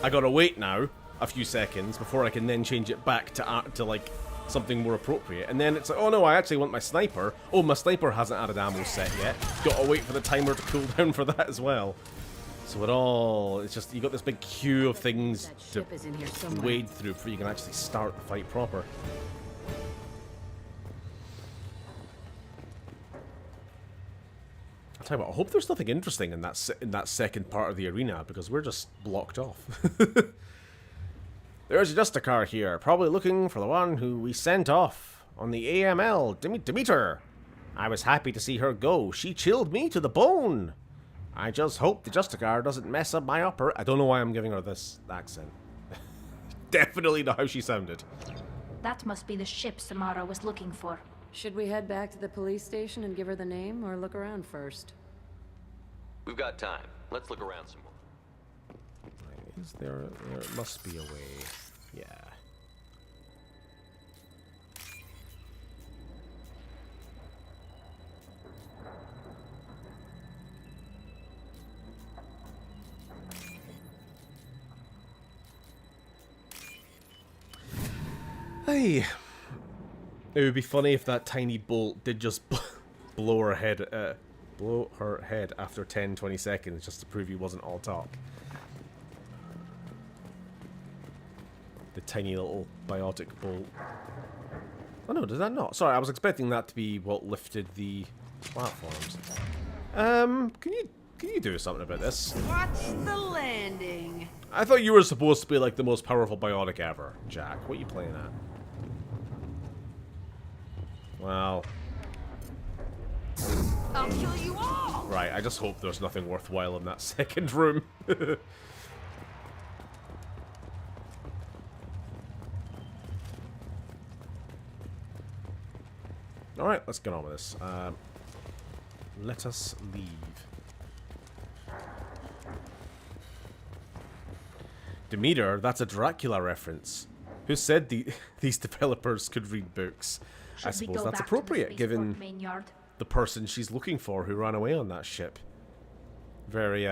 I gotta wait now a few seconds before I can then change it back to like something more appropriate. And then it's like, oh no, I actually want my sniper. Oh, my sniper hasn't added ammo set yet. Gotta wait for the timer to cool down for that as well. So it's just, you got this big queue of things to wade through before you can actually start the fight proper. I'll tell you what, I hope there's nothing interesting in that second part of the arena, because we're just blocked off. There's a Justicar here, probably looking for the one who we sent off on the AML, Demeter. I was happy to see her go. She chilled me to the bone. I just hope the Justicar doesn't mess up my upper. I don't know why I'm giving her this accent. Definitely not how she sounded. That must be the ship Samara was looking for. Should we head back to the police station and give her the name, or look around first? We've got time. Let's look around some more. Is there must be a way. Yeah. Hey. It would be funny if that tiny bolt did just blow her head after 10-20 seconds just to prove he wasn't all talk. The tiny little biotic bolt. Oh no, did that not? Sorry, I was expecting that to be what lifted the platforms. Can you do something about this? Watch the landing. I thought you were supposed to be like the most powerful biotic ever, Jack. What are you playing at? Well. I'll kill you all! Right, I just hope there's nothing worthwhile in that second room. Alright, let's get on with this. Let us leave. Demeter, that's a Dracula reference. Who said these developers could read books? I suppose that's appropriate, given the person she's looking for who ran away on that ship. Very,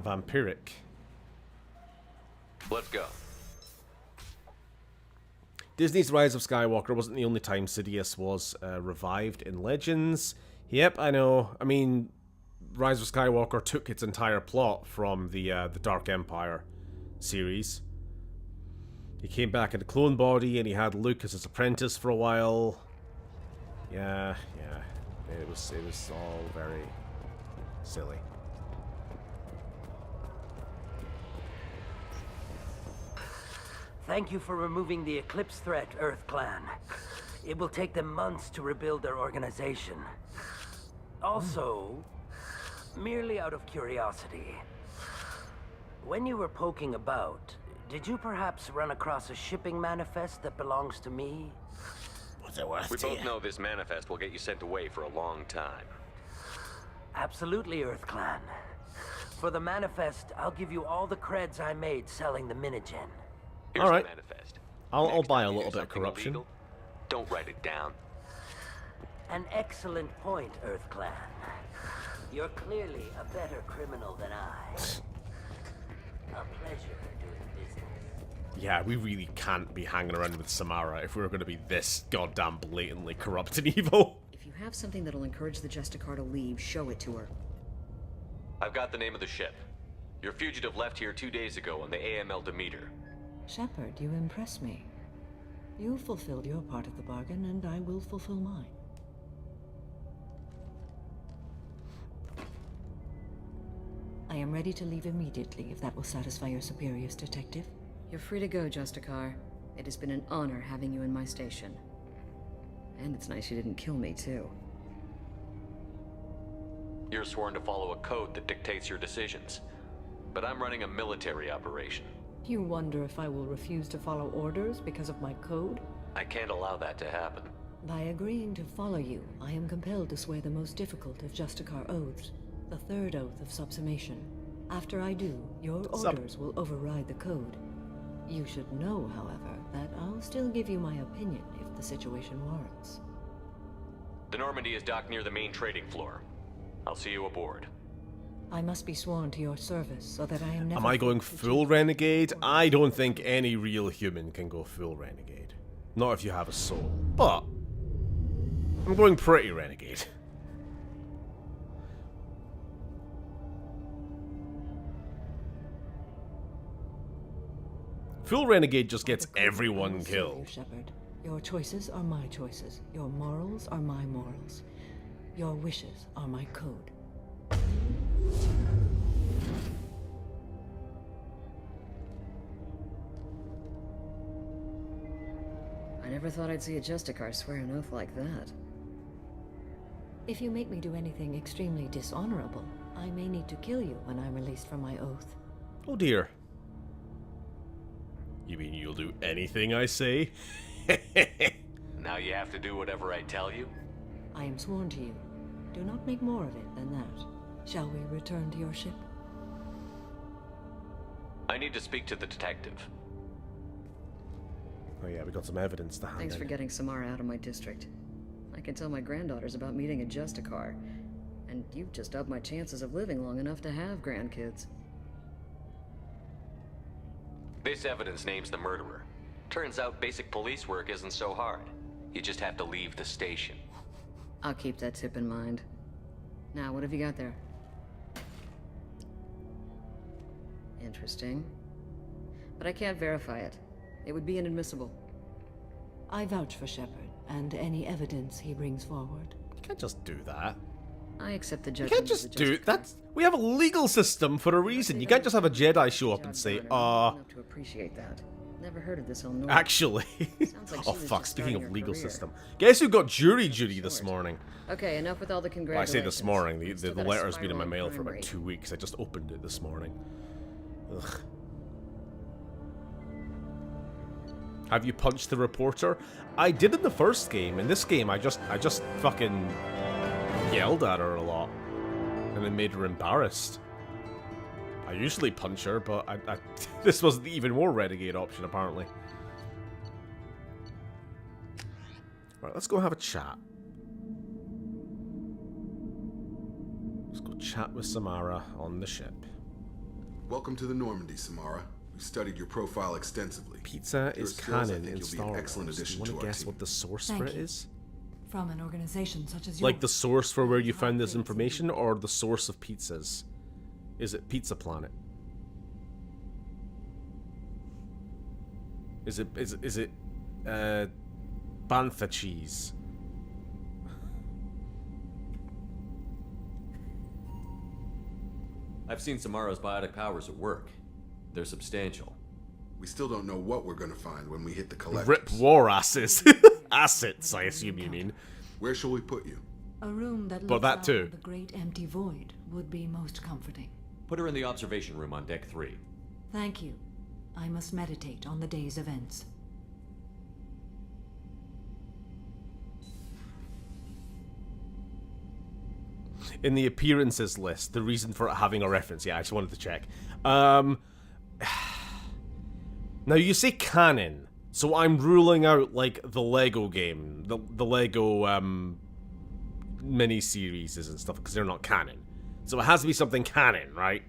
vampiric. Let's go. Disney's Rise of Skywalker wasn't the only time Sidious was revived in Legends. Yep, I know. I mean, Rise of Skywalker took its entire plot from the Dark Empire series. He came back in a clone body, and he had Luke as his apprentice for a while. Yeah. It was all very silly. Thank you for removing the Eclipse threat, Earth Clan. It will take them months to rebuild their organization. Also, merely out of curiosity, when you were poking about, did you perhaps run across a shipping manifest that belongs to me? Was it worth We both know this manifest will get you sent away for a long time. Absolutely, Earth Clan. For the manifest, I'll give you all the creds I made selling the Minigen. Here's all right. The manifest. I'll buy a little bit of corruption. Illegal, don't write it down. An excellent point, Earth Clan. You're clearly a better criminal than I. A pleasure doing business. Yeah, we really can't be hanging around with Samara if we're going to be this goddamn blatantly corrupt and evil. If you have something that'll encourage the Justicar to leave, show it to her. I've got the name of the ship. Your fugitive left here 2 days ago on the AML Demeter. Shepard, you impress me. You fulfilled your part of the bargain, and I will fulfill mine. I am ready to leave immediately, if that will satisfy your superiors, Detective. You're free to go, Justicar. It has been an honor having you in my station. And it's nice you didn't kill me, too. You're sworn to follow a code that dictates your decisions. But I'm running a military operation. You wonder if I will refuse to follow orders because of my code? I can't allow that to happen. By agreeing to follow you, I am compelled to swear the most difficult of Justicar oaths, the third oath of subsumation. After I do, your orders will override the code. You should know, however, that I'll still give you my opinion if the situation warrants. The Normandy is docked near the main trading floor. I'll see you aboard. I must be sworn to your service so that I am never... Am I going full renegade? I don't think any real human can go full renegade. Not if you have a soul. But I'm going pretty renegade. Full renegade just gets everyone killed. Shepard. Your choices are my choices. Your morals are my morals. Your wishes are my code. I never thought I'd see a Justicar swear an oath like that. If you make me do anything extremely dishonorable, I may need to kill you when I'm released from my oath. Oh dear. You mean you'll do anything I say? Now you have to do whatever I tell you? I am sworn to you. Do not make more of it than that. Shall we return to your ship? I need to speak to the detective. Oh yeah, we got some evidence to hand Thanks in. for getting Samara out of my district. I can tell my granddaughters about meeting a Justicar, and you've just upped my chances of living long enough to have grandkids. This evidence names the murderer. Turns out basic police work isn't so hard. You just have to leave the station. I'll keep that tip in mind. Now, what have you got there? Interesting. But I can't verify it. It would be inadmissible. I vouch for Shepard, and any evidence he brings forward. You can't just do that. I accept the You judgment. can't just do that. We have a legal system for a reason. You can't just have a Jedi show up and say, to appreciate that. Never heard of this whole North. actually. Sounds like she Oh was fuck, just speaking starting of her legal career. system. Guess who got jury duty this morning? Okay, enough with all the Well, I congratulations. say this morning. The Still got a letter's been in my spiraling mail for crime about rate. 2 weeks. I just opened it this morning. Ugh. Have you punched the reporter? I did in the first game. In this game, I just fucking yelled at her a lot, and then made her embarrassed. I usually punch her, but this was the even more renegade option apparently. Right, let's go have a chat. Let's go chat with Samara on the ship. Welcome to the Normandy, Samara. We studied your profile extensively. Pizza Your is skills, I canon think in you'll be Star an Wars. excellent Do you addition want to to our guess team. what the source Thank for it you. is? From an organization such as yours. Like the source for where you found this information, or the source of pizzas? Is it Pizza Planet? Is it Bantha cheese? I've seen Samara's biotic powers at work. They're substantial. We still don't know what we're going to find when we hit the collectors. Rip war asses. Assets, I assume you mean. Where shall we put you? A room that But looks that out too. on the great empty void would be most comforting. Put her in the observation room on deck 3. Thank you. I must meditate on the day's events. In the appearances list, the reason for it having a reference, yeah, I just wanted to check. Now you say canon, so I'm ruling out like the Lego game, the Lego mini-series and stuff, because they're not canon. So it has to be something canon, right?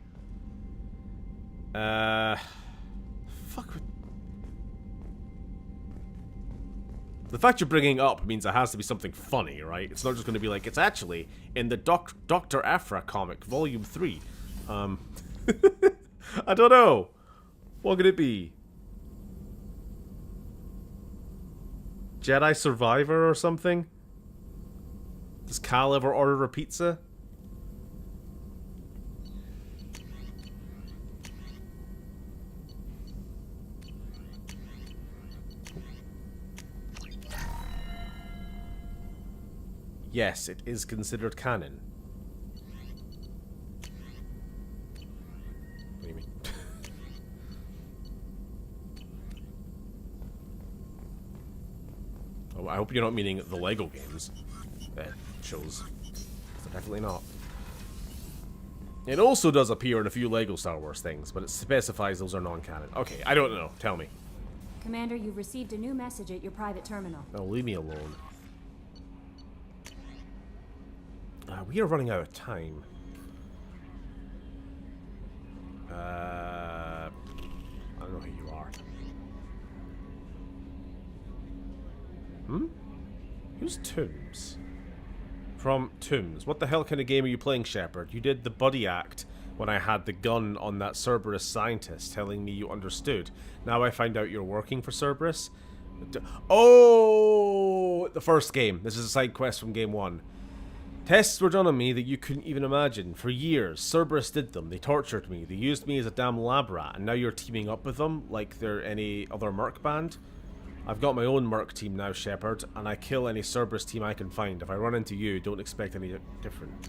Fuck. The fact you're bringing it up means it has to be something funny, right? It's not just going to be like, it's actually in the Dr. Aphra comic, Volume 3. I don't know. What could it be? Jedi Survivor or something? Does Cal ever order a pizza? Yes, it is considered canon. What do you mean? hope you're not meaning the Lego games. Shows. They're definitely not. It also does appear in a few Lego Star Wars things, but it specifies those are non-canon. Okay, I don't know. Tell me. Commander, you've received a new message at your private terminal. Oh, leave me alone. We are running out of time. I don't know who you are. Who's Tombs? From Tombs. What the hell kind of game are you playing, Shepard? You did the buddy act when I had the gun on that Cerberus scientist telling me you understood. Now I find out you're working for Cerberus? Oh! The first game. This is a side quest from game 1. Tests were done on me that you couldn't even imagine. For years, Cerberus did them. They tortured me. They used me as a damn lab rat, and now you're teaming up with them like they're any other merc band? I've got my own merc team now, Shepard, and I kill any Cerberus team I can find. If I run into you, don't expect any different.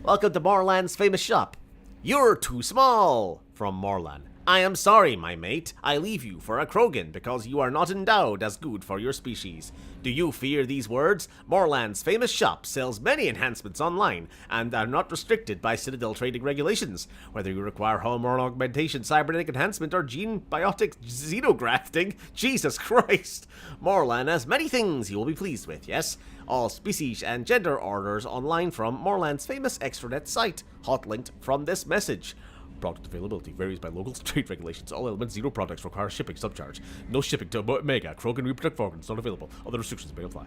Welcome to Morlan's famous shop. You're too small! From Morlan. I am sorry, my mate. I leave you for a Krogan because you are not endowed as good for your species. Do you fear these words? Morlan's famous shop sells many enhancements online and are not restricted by Citadel trading regulations. Whether you require hormone augmentation, cybernetic enhancement, or gene biotic xenografting, Jesus Christ! Morlan has many things you will be pleased with, yes? All species and gender orders online from Morlan's famous extranet site, hot linked from this message. Product availability varies by local trade regulations. All elements, 0 products require shipping subcharge. No shipping to Omega. Krogan reproductive organs not available. Other restrictions may apply.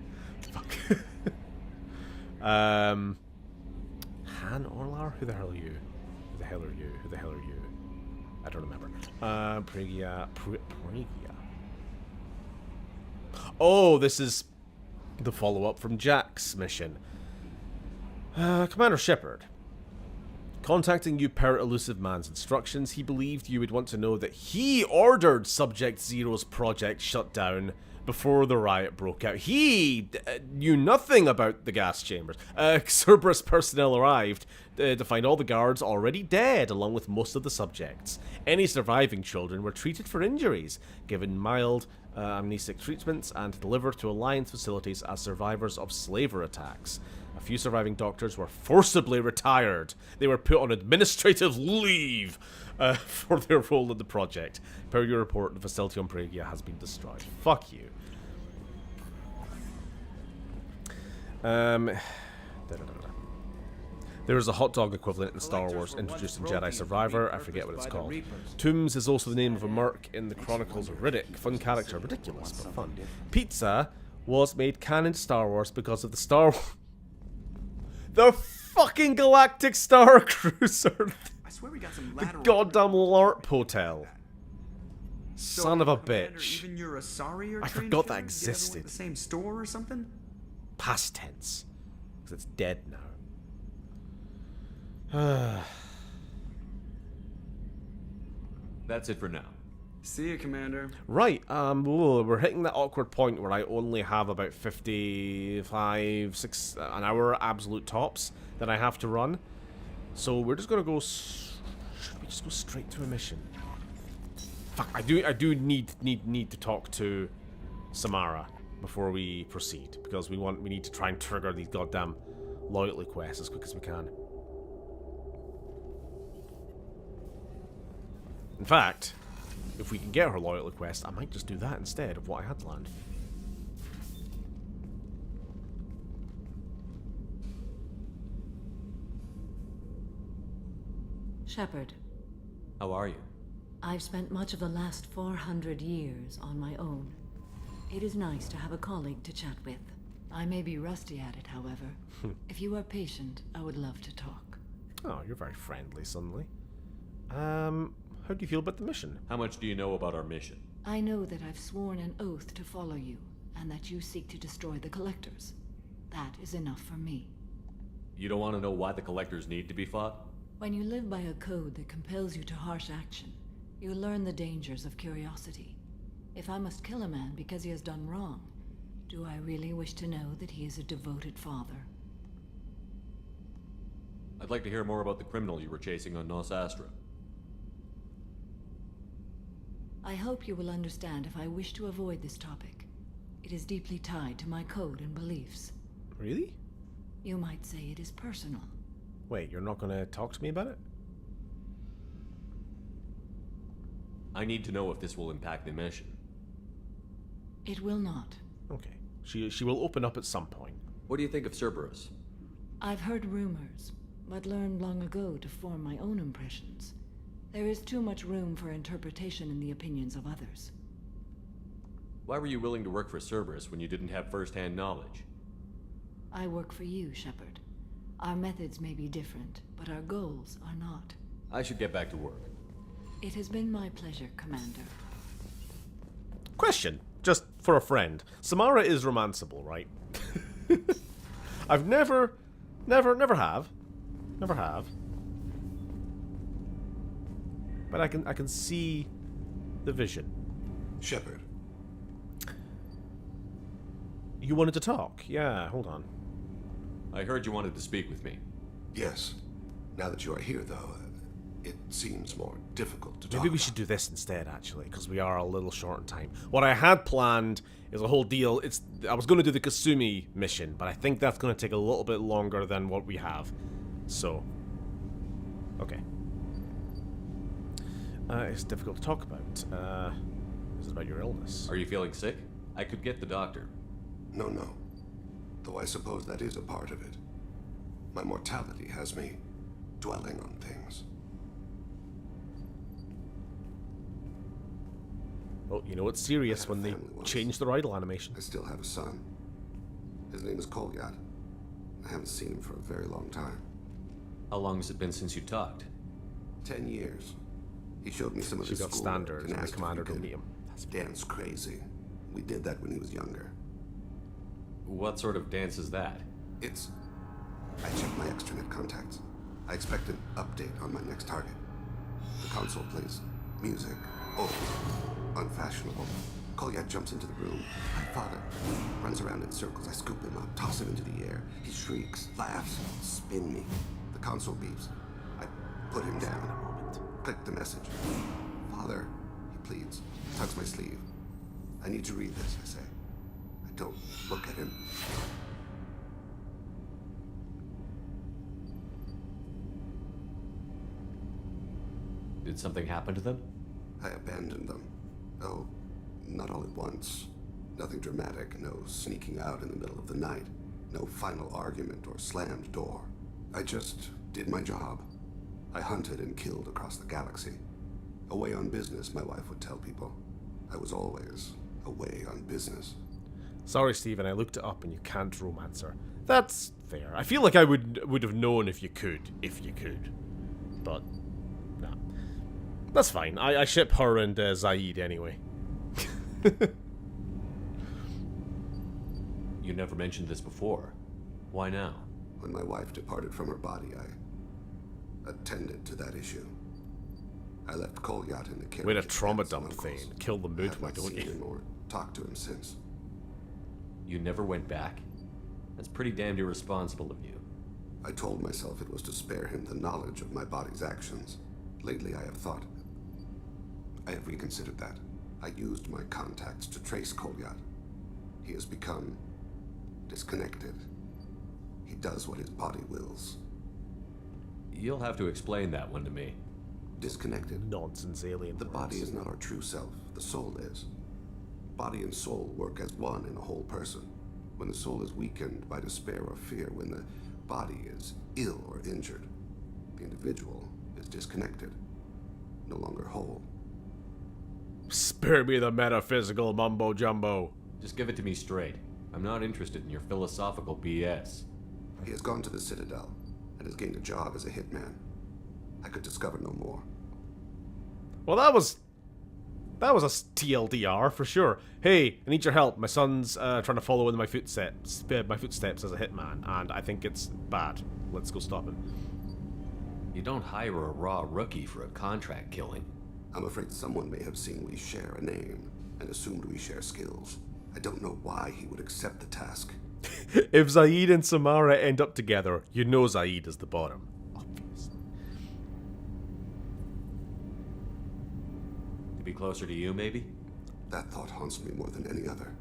Fuck. Han Orlar? Who the hell are you? Who the hell are you? Who the hell are you? I don't remember. Pragia. Oh, this is the follow-up from Jack's mission. Commander Shepard. Contacting you per Elusive Man's instructions, he believed you would want to know that he ordered Subject Zero's project shut down before the riot broke out. He knew nothing about the gas chambers. Cerberus personnel arrived to find all the guards already dead, along with most of the subjects. Any surviving children were treated for injuries, given mild amnesic treatments, and delivered to Alliance facilities as survivors of slaver attacks. A few surviving doctors were forcibly retired. They were put on administrative leave for their role in the project. Per your report, the facility on Pragia has been destroyed. Fuck you. There is a hot dog equivalent in Star Wars introduced in Jedi Survivor. I forget what it's called. Tombs is also the name of a merc in the Chronicles of Riddick. Fun character, ridiculous, but fun. Pizza was made canon to Star Wars because of the fucking Galactic Star Cruiser. I swear we got some the goddamn LARP hotel. Son of a bitch. Even your Asari or I forgot that existed. The same store or something? Past tense. Because it's dead now. That's it for now. See you, Commander. Right, we're hitting that awkward point where I only have about 55, 6 an hour absolute tops that I have to run. So we're just gonna go. Should we just go straight to a mission? Fuck, I do need to talk to Samara before we proceed, because we need to try and trigger these goddamn loyalty quests as quick as we can. In fact, if we can get her loyalty quest, I might just do that instead of what I had planned. Shepard. How are you? I've spent much of the last 400 years on my own. It is nice to have a colleague to chat with. I may be rusty at it, however. If you are patient, I would love to talk. Oh, you're very friendly suddenly. How do you feel about the mission? How much do you know about our mission? I know that I've sworn an oath to follow you, and that you seek to destroy the Collectors. That is enough for me. You don't want to know why the Collectors need to be fought? When you live by a code that compels you to harsh action, you learn the dangers of curiosity. If I must kill a man because he has done wrong, do I really wish to know that he is a devoted father? I'd like to hear more about the criminal you were chasing on Nos Astra. I hope you will understand if I wish to avoid this topic. It is deeply tied to my code and beliefs. Really? You might say it is personal. Wait, you're not going to talk to me about it? I need to know if this will impact the mission. It will not. Okay. She will open up at some point. What do you think of Cerberus? I've heard rumors, but learned long ago to form my own impressions. There is too much room for interpretation in the opinions of others. Why were you willing to work for Cerberus when you didn't have first-hand knowledge? I work for you, Shepard. Our methods may be different, but our goals are not. I should get back to work. It has been my pleasure, Commander. Question, just for a friend. Samara is romanceable, right? I've never have. But I can see the vision. Shepard. You wanted to talk? Yeah, hold on. I heard you wanted to speak with me. Yes. Now that you are here, though, it seems more difficult to talk. Maybe we should do this instead, actually, because we are a little short on time. What I had planned is a whole deal. I was going to do the Kasumi mission, but I think that's going to take a little bit longer than what we have. So, okay. It's difficult to talk about. Is it about your illness? Are you feeling sick? I could get the doctor. No. Though I suppose that is a part of it. My mortality has me dwelling on things. Oh, you know it's serious when they change the idle animation. I still have a son. His name is Kolyat. I haven't seen him for a very long time. How long has it been since you talked? 10 years. He showed me some of his got schoolwork standards and and the asked if commander he to could meet him. dance crazy. We did that when he was younger. What sort of dance is that? I checked my extranet contacts. I expect an update on my next target. The console plays music. Old, unfashionable. Kolyat jumps into the room. My father runs around in circles. I scoop him up, toss him into the air. He shrieks, laughs, spin me. The console beeps. I put him down. Click the message. Father, he pleads. Tugs my sleeve. I need to read this, I say. I don't look at him. Did something happen to them? I abandoned them. Oh, not all at once. Nothing dramatic, no sneaking out in the middle of the night, no final argument or slammed door. I just did my job. I hunted and killed across the galaxy. Away on business, my wife would tell people. I was always away on business. Sorry, Stephen, I looked it up and you can't romance her. That's fair. I feel like I would have known if you could. But, nah. That's fine. I ship her and Zaid anyway. You never mentioned this before. Why now? When my wife departed from her body, I attended to that issue. I left Kolyat in the carriage. Way to trauma dump Thane. Kill the mood, why don't you? Or talked to him since. You never went back? That's pretty damned irresponsible of you. I told myself it was to spare him the knowledge of my body's actions. Lately, I have reconsidered that. I used my contacts to trace Kolyat. He has become disconnected. He does what his body wills. You'll have to explain that one to me. Disconnected? Nonsense, alien. The body is not our true self. The soul is. Body and soul work as one in a whole person. When the soul is weakened by despair or fear, when the body is ill or injured, the individual is disconnected, no longer whole. Spare me the metaphysical mumbo-jumbo. Just give it to me straight. I'm not interested in your philosophical BS. He has gone to the Citadel and has gained a job as a hitman. I could discover no more. Well, that was a TLDR for sure. Hey, I need your help. My son's trying to follow in my footsteps as a hitman, and I think it's bad. Let's go stop him. You don't hire a raw rookie for a contract killing. I'm afraid someone may have seen we share a name and assumed we share skills. I don't know why he would accept the task. If Zaid and Samara end up together, you know Zaid is the bottom. Obviously. To be closer to you, maybe? That thought haunts me more than any other.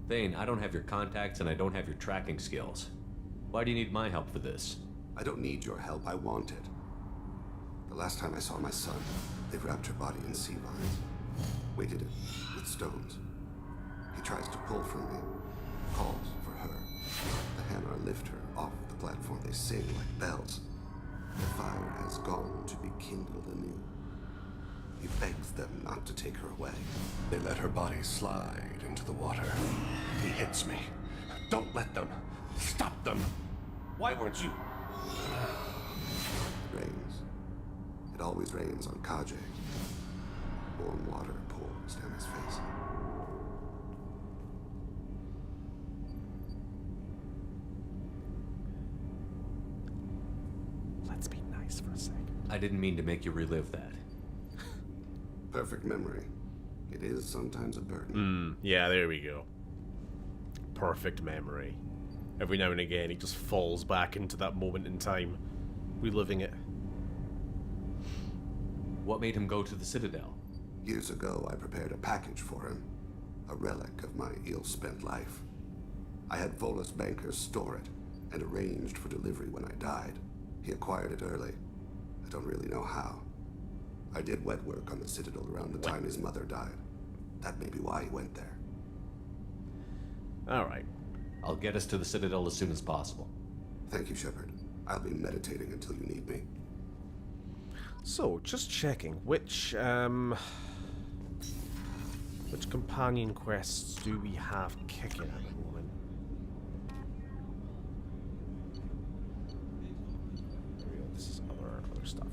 Thane, I don't have your contacts and I don't have your tracking skills. Why do you need my help for this? I don't need your help, I want it. The last time I saw my son, they wrapped her body in sea vines, weighted it with stones. He tries to pull from me, calls for her. The hammer lift her off the platform, they sing like bells. The fire has gone to be kindled anew. He begs them not to take her away. They let her body slide into the water. He hits me. Don't let them. Stop them. Why weren't you? It rains. It always rains on Kaje. Warm water pours down his face. Let's be nice for a sec. I didn't mean to make you relive that. Perfect memory. It is sometimes a burden. Yeah, there we go. Perfect memory. Every now and again, he just falls back into that moment in time, reliving it. What made him go to the Citadel? Years ago, I prepared a package for him. A relic of my ill-spent life. I had Volus bankers store it, and arranged for delivery when I died. He acquired it early. I don't really know how. I did wet work on the Citadel around the time his mother died. That may be why he went there. Alright. I'll get us to the Citadel as soon as possible. Thank you, Shepard. I'll be meditating until you need me. So, just checking, which companion quests do we have kicking at the moment? This is other stuff.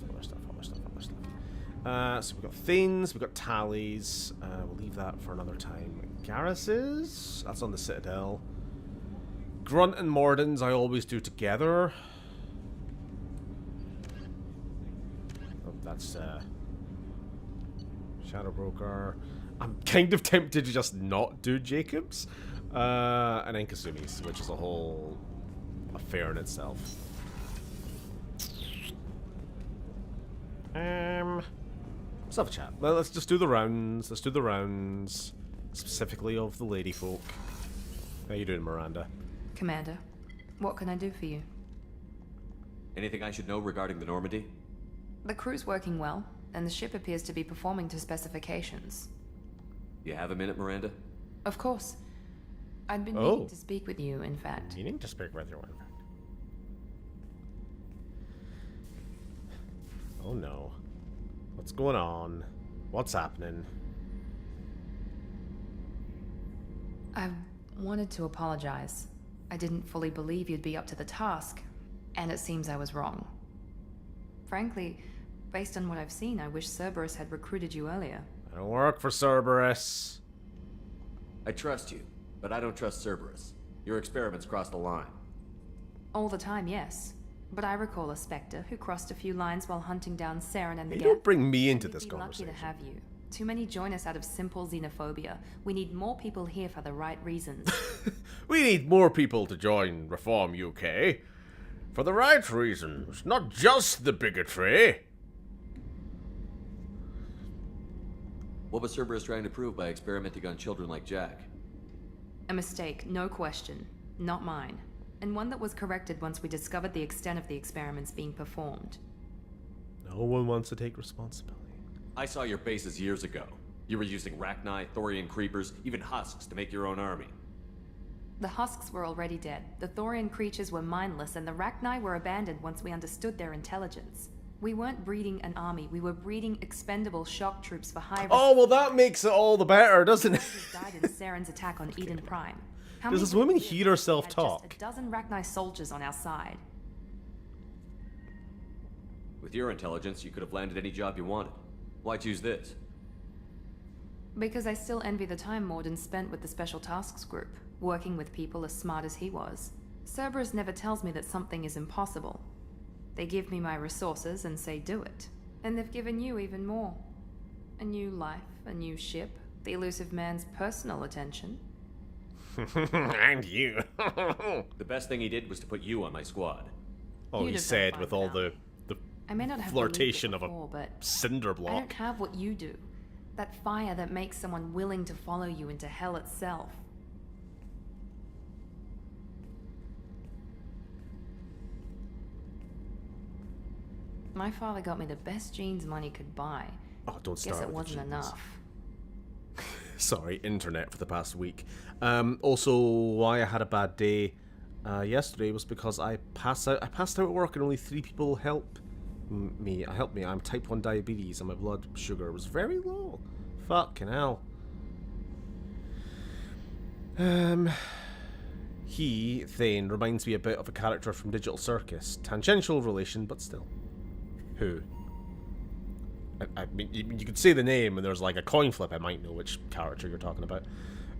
So we've got Thanes, we've got Tallies. We'll leave that for another time. Garruses? That's on the Citadel. Grunt and Mordens I always do together. Oh, that's Shadow Broker. I'm kind of tempted to just not do Jacobs. And then Kasumi's, which is a whole affair in itself. Let's have a chat. Well, let's just do the rounds. Let's do the rounds. Specifically of the lady folk. How you doing, Miranda? Commander, what can I do for you? Anything I should know regarding the Normandy? The crew's working well, and the ship appears to be performing to specifications. You have a minute, Miranda? Of course. I'd been meaning to speak with you, in fact. Meaning to speak with you, in fact. Oh no. What's going on? What's happening? I wanted to apologize. I didn't fully believe you'd be up to the task, and it seems I was wrong. Frankly, based on what I've seen, I wish Cerberus had recruited you earlier. I don't work for Cerberus. I trust you, but I don't trust Cerberus. Your experiments crossed the line. All the time, yes. But I recall a Spectre who crossed a few lines while hunting down Saren and the Hey, Geth. don't bring me into We'd this be conversation. lucky to have you. Too many join us out of simple xenophobia. We need more people here for the right reasons. We need more people to join Reform UK. For the right reasons, not just the bigotry. What was Cerberus trying to prove by experimenting on children like Jack? A mistake, no question. Not mine. And one that was corrected once we discovered the extent of the experiments being performed. No one wants to take responsibility. I saw your bases years ago. You were using Rachni, Thorian creepers, even husks to make your own army. The husks were already dead, the Thorian creatures were mindless, and the Rachni were abandoned once we understood their intelligence. We weren't breeding an army, we were breeding expendable shock troops for high risk. Oh, well that makes it all the better, doesn't it? Died in Saren's attack on Eden Prime. How Does many this woman years hear herself had talk? Just a dozen Rachni soldiers on our side. With your intelligence, you could have landed any job you wanted. Why choose this? Because I still envy the time Morden spent with the Special Tasks Group, working with people as smart as he was. Cerberus never tells me that something is impossible. They give me my resources and say do it. And they've given you even more. A new life, a new ship, the elusive man's personal attention. And you. The best thing he did was to put you on my squad. Oh, he said with all the I may not have flirtation believed of it before, a but cinder I block. don't have what you do. That fire that makes someone willing to follow you into hell itself. My father got me the best jeans money could buy. Oh, don't start Guess it with the wasn't jeans. enough. Sorry, internet for the past week. Also, why I had a bad day yesterday was because I passed out. I passed out at work and only 3 people helped me. I'm type 1 diabetes and my blood sugar was very low. Fucking hell. He, Thane, reminds me a bit of a character from Digital Circus. Tangential relation, but still. Who? I mean, you could say the name and there's like a coin flip, I might know which character you're talking about.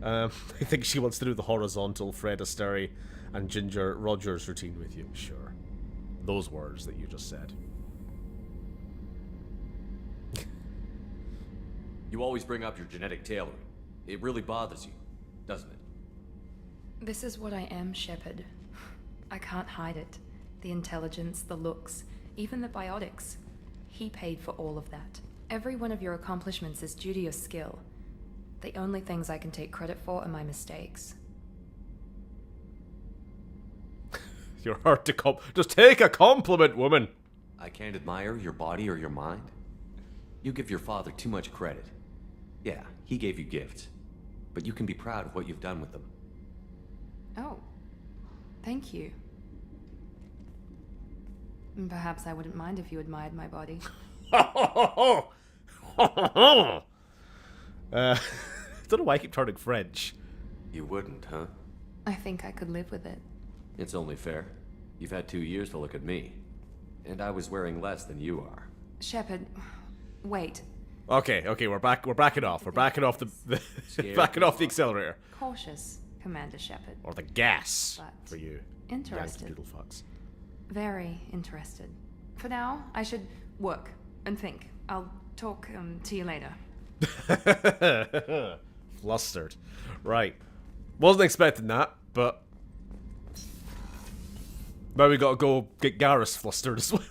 I think she wants to do the horizontal Fred Astaire and Ginger Rogers routine with you. Sure. Those words that you just said. You always bring up your genetic tailoring. It really bothers you, doesn't it? This is what I am, Shepard. I can't hide it. The intelligence, the looks, even the biotics. He paid for all of that. Every one of your accomplishments is due to your skill. The only things I can take credit for are my mistakes. You're hard to just take a compliment, woman. I can't admire your body or your mind. You give your father too much credit. Yeah, he gave you gifts. But you can be proud of what you've done with them. Oh. Thank you. Perhaps I wouldn't mind if you admired my body. I don't know why I keep turning French. You wouldn't, huh? I think I could live with it. It's only fair. You've had 2 years to look at me. And I was wearing less than you are. Shepard, wait. Okay, we're backing off. We're backing off the backing off the accelerator. Cautious, Commander Shepard. Or the gas But for you. interested. Yankee doodle fucks. Very interested. For now, I should work and think. I'll talk to you later. Flustered. Right. Wasn't expecting that, but now we gotta go get Garrus flustered as well.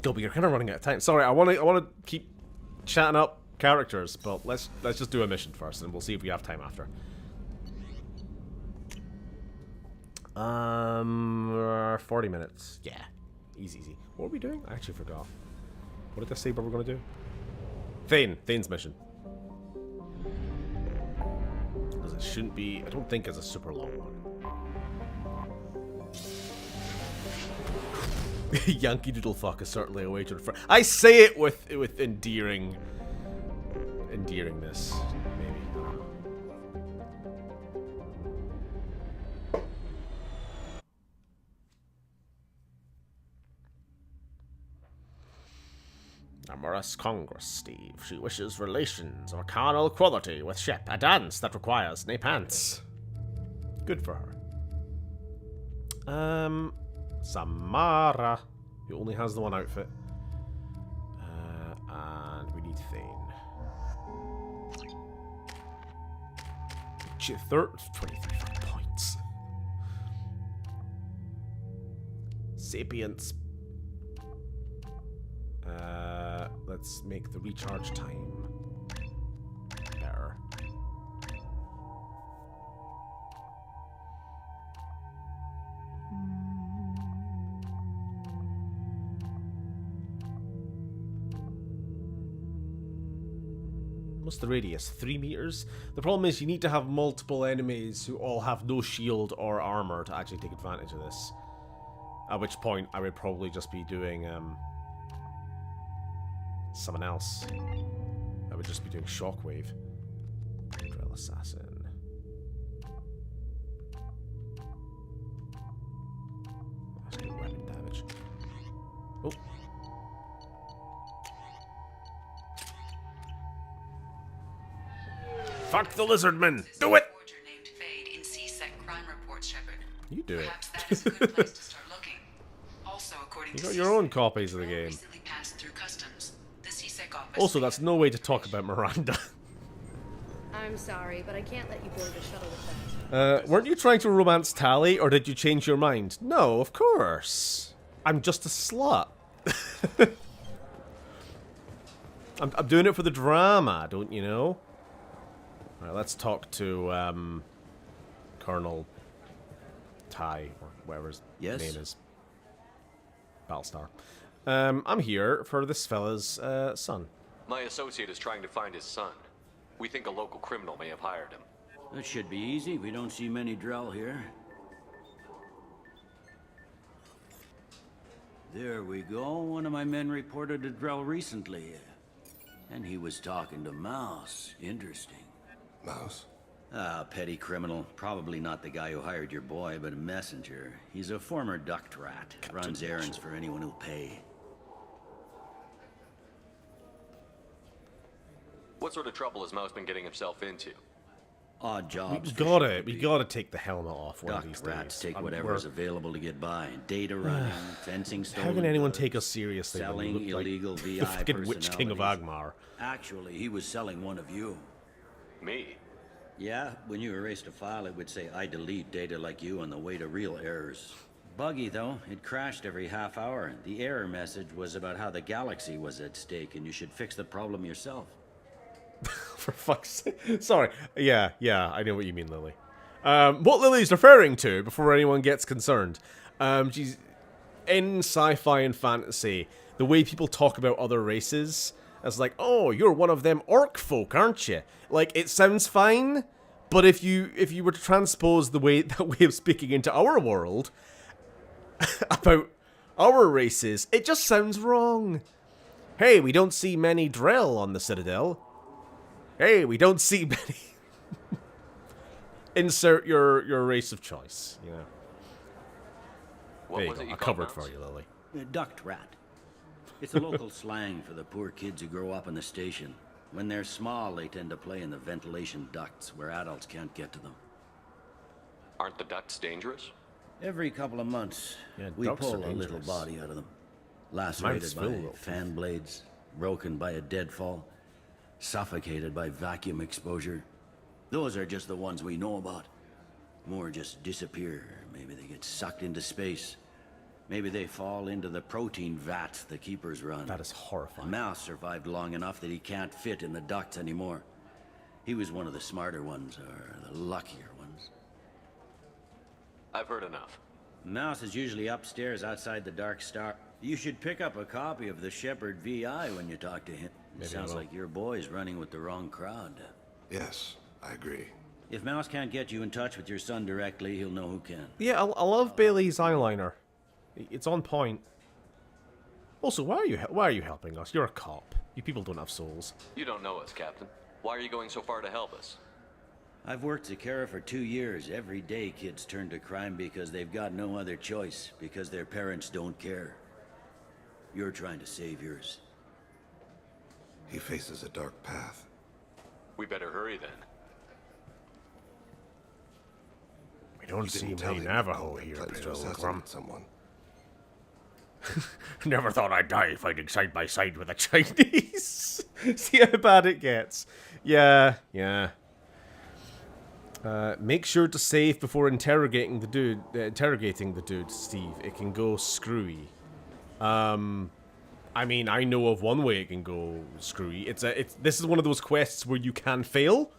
Dobby, you're kind of running out of time. Sorry, I wanna keep chatting up characters, but let's just do a mission first, and we'll see if we have time after. 40 minutes. Yeah, easy. What are we doing? I actually forgot. What did I say we were gonna do? Thane's mission. Because it shouldn't be. I don't think it's a super long one. Yankee Doodle fuck is certainly a way to refer. I say it with endearingness, maybe. I don't know. Amorous Congress, Steve. She wishes relations or carnal quality with Shep, a dance that requires nae pants. Good for her. Samara, who only has the one outfit. And we need Thane. 23 points. Sapience. Let's make the recharge time better. What's the radius? 3 meters? The problem is you need to have multiple enemies who all have no shield or armor to actually take advantage of this. At which point I would probably just be doing someone else. I would just be doing Shockwave. Drill Assassin. Let's do weapon damage. Oh. Fuck the lizardman! Do it! You do it. You got your own copies of the game. Also, that's no way to talk about Miranda. I'm sorry, but I can't let you board the shuttle with that. Weren't you trying to romance Tally, or did you change your mind? No, of course. I'm just a slut. I'm doing it for the drama, don't you know? Alright, let's talk to Colonel Ty, or whatever his name is. Battlestar. I'm here for this fella's son. My associate is trying to find his son. We think a local criminal may have hired him. That should be easy. We don't see many Drell here. There we go. One of my men reported a Drell recently. And he was talking to Mouse. Interesting. Mouse? Ah, petty criminal. Probably not the guy who hired your boy, but a messenger. He's a former duct rat. Runs errands for anyone who'll pay. What sort of trouble has Mouse been getting himself into? Odd jobs. We gotta take the helmet off one of these rats days. take whatever's available to get by. Data running, fencing, stolen How can anyone goods, take us seriously? selling when we look illegal like VI the fucking Witch King of personalities? Agmar. Actually, he was selling one of you. Me? Yeah, when you erased a file, it would say, I delete data like you on the way to real errors. Buggy, though. It crashed every half hour. The error message was about how the galaxy was at stake, and you should fix the problem yourself. For fuck's sake. Sorry. Yeah, I know what you mean, Lily. What Lily's referring to, before anyone gets concerned, she's in sci-fi and fantasy, the way people talk about other races as like, oh, you're one of them orc folk, aren't you? Like, it sounds fine, but if you were to transpose that way of speaking into our world about our races, it just sounds wrong. Hey, we don't see many Drell on the Citadel. Hey, we don't see many. Insert your race of choice. You know. There you go. I covered for you, Lily. Duct rat. It's a local slang for the poor kids who grow up in the station. When they're small, they tend to play in the ventilation ducts where adults can't get to them. Aren't the ducts dangerous? Every couple of months, we pull a little body out of them. Lacerated by fan blades, broken by a deadfall, suffocated by vacuum exposure. Those are just the ones we know about. More just disappear. Maybe they get sucked into space. Maybe they fall into the protein vats the keepers run. That is horrifying. Mouse survived long enough that he can't fit in the ducts anymore. He was one of the smarter ones, or the luckier ones. I've heard enough. Mouse is usually upstairs outside the Dark Star. You should pick up a copy of the Shepherd VI when you talk to him. It sounds like your boy's running with the wrong crowd. Yes, I agree. If Mouse can't get you in touch with your son directly, he'll know who can. Yeah, I love Bailey's eyeliner. It's on point. Also, why are you helping us? You're a cop. You people don't have souls. You don't know us, Captain. Why are you going so far to help us? I've worked Zakera for 2 years. Every day kids turn to crime because they've got no other choice, because their parents don't care. You're trying to save yours. He faces a dark path. We better hurry then. We don't see many Navajo here, Pilgrim. Someone. Never thought I'd die fighting side by side with a Chinese. See how bad it gets. Yeah. Make sure to save before interrogating the dude, Steve. It can go screwy. I mean, I know of one way it can go screwy. This is one of those quests where you can fail,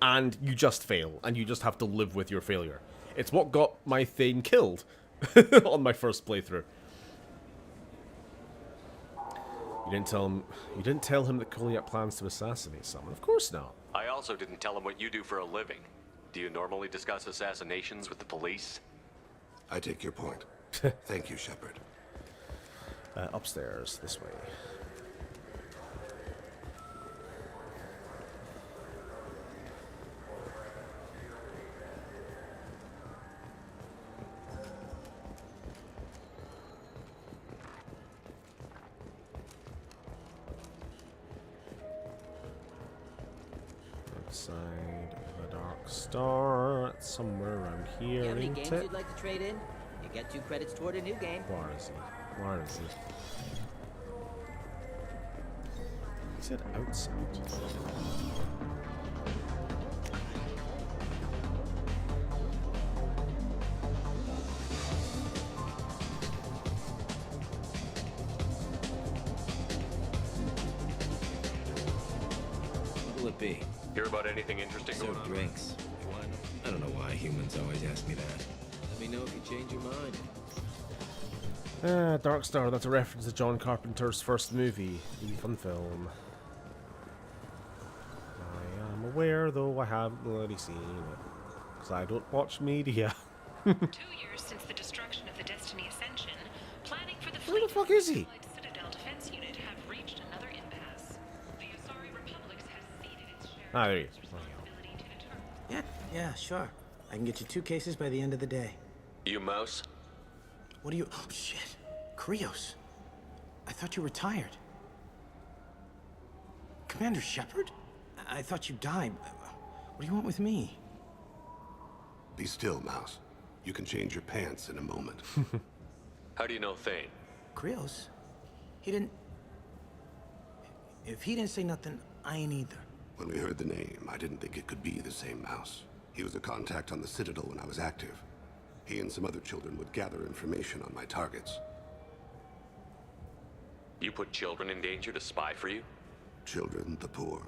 and you just fail, and you just have to live with your failure. It's what got my Thane killed on my first playthrough. You didn't tell him that Koliak plans to assassinate someone. Of course not. I also didn't tell him what you do for a living. Do you normally discuss assassinations with the police? I take your point. Thank you, Shepard. Upstairs, this way. Outside of the Dark Star, it's somewhere around here. You have any ain't games it? you'd like to trade in? You get 2 credits toward a new game. Where is he? Where is he? He said outside. it be? Hear about anything interesting going on? Drinks. Why not? I don't know why humans always ask me that. Let me know if you change your mind. Dark Star, that's a reference to John Carpenter's first movie, really fun film. I am aware, though I haven't already seen it, because I don't watch media. 2 years since the destruction of the Destiny Ascension, planning for the Where the fuck is he? Citadel Defense Unit have reached another impasse. The Asari Republics has ceded its share Ah, there he is. responsibility to deter. Yeah, sure. I can get you 2 cases by the end of the day. You mouse? What are you... Oh, shit. Krios. I thought you retired. Commander Shepard? I thought you died. What do you want with me? Be still, Mouse. You can change your pants in a moment. How do you know Thane? Krios? He didn't... If he didn't say nothing, I ain't either. When we heard the name, I didn't think it could be the same Mouse. He was a contact on the Citadel when I was active. He and some other children would gather information on my targets. You put children in danger to spy for you? Children, the poor.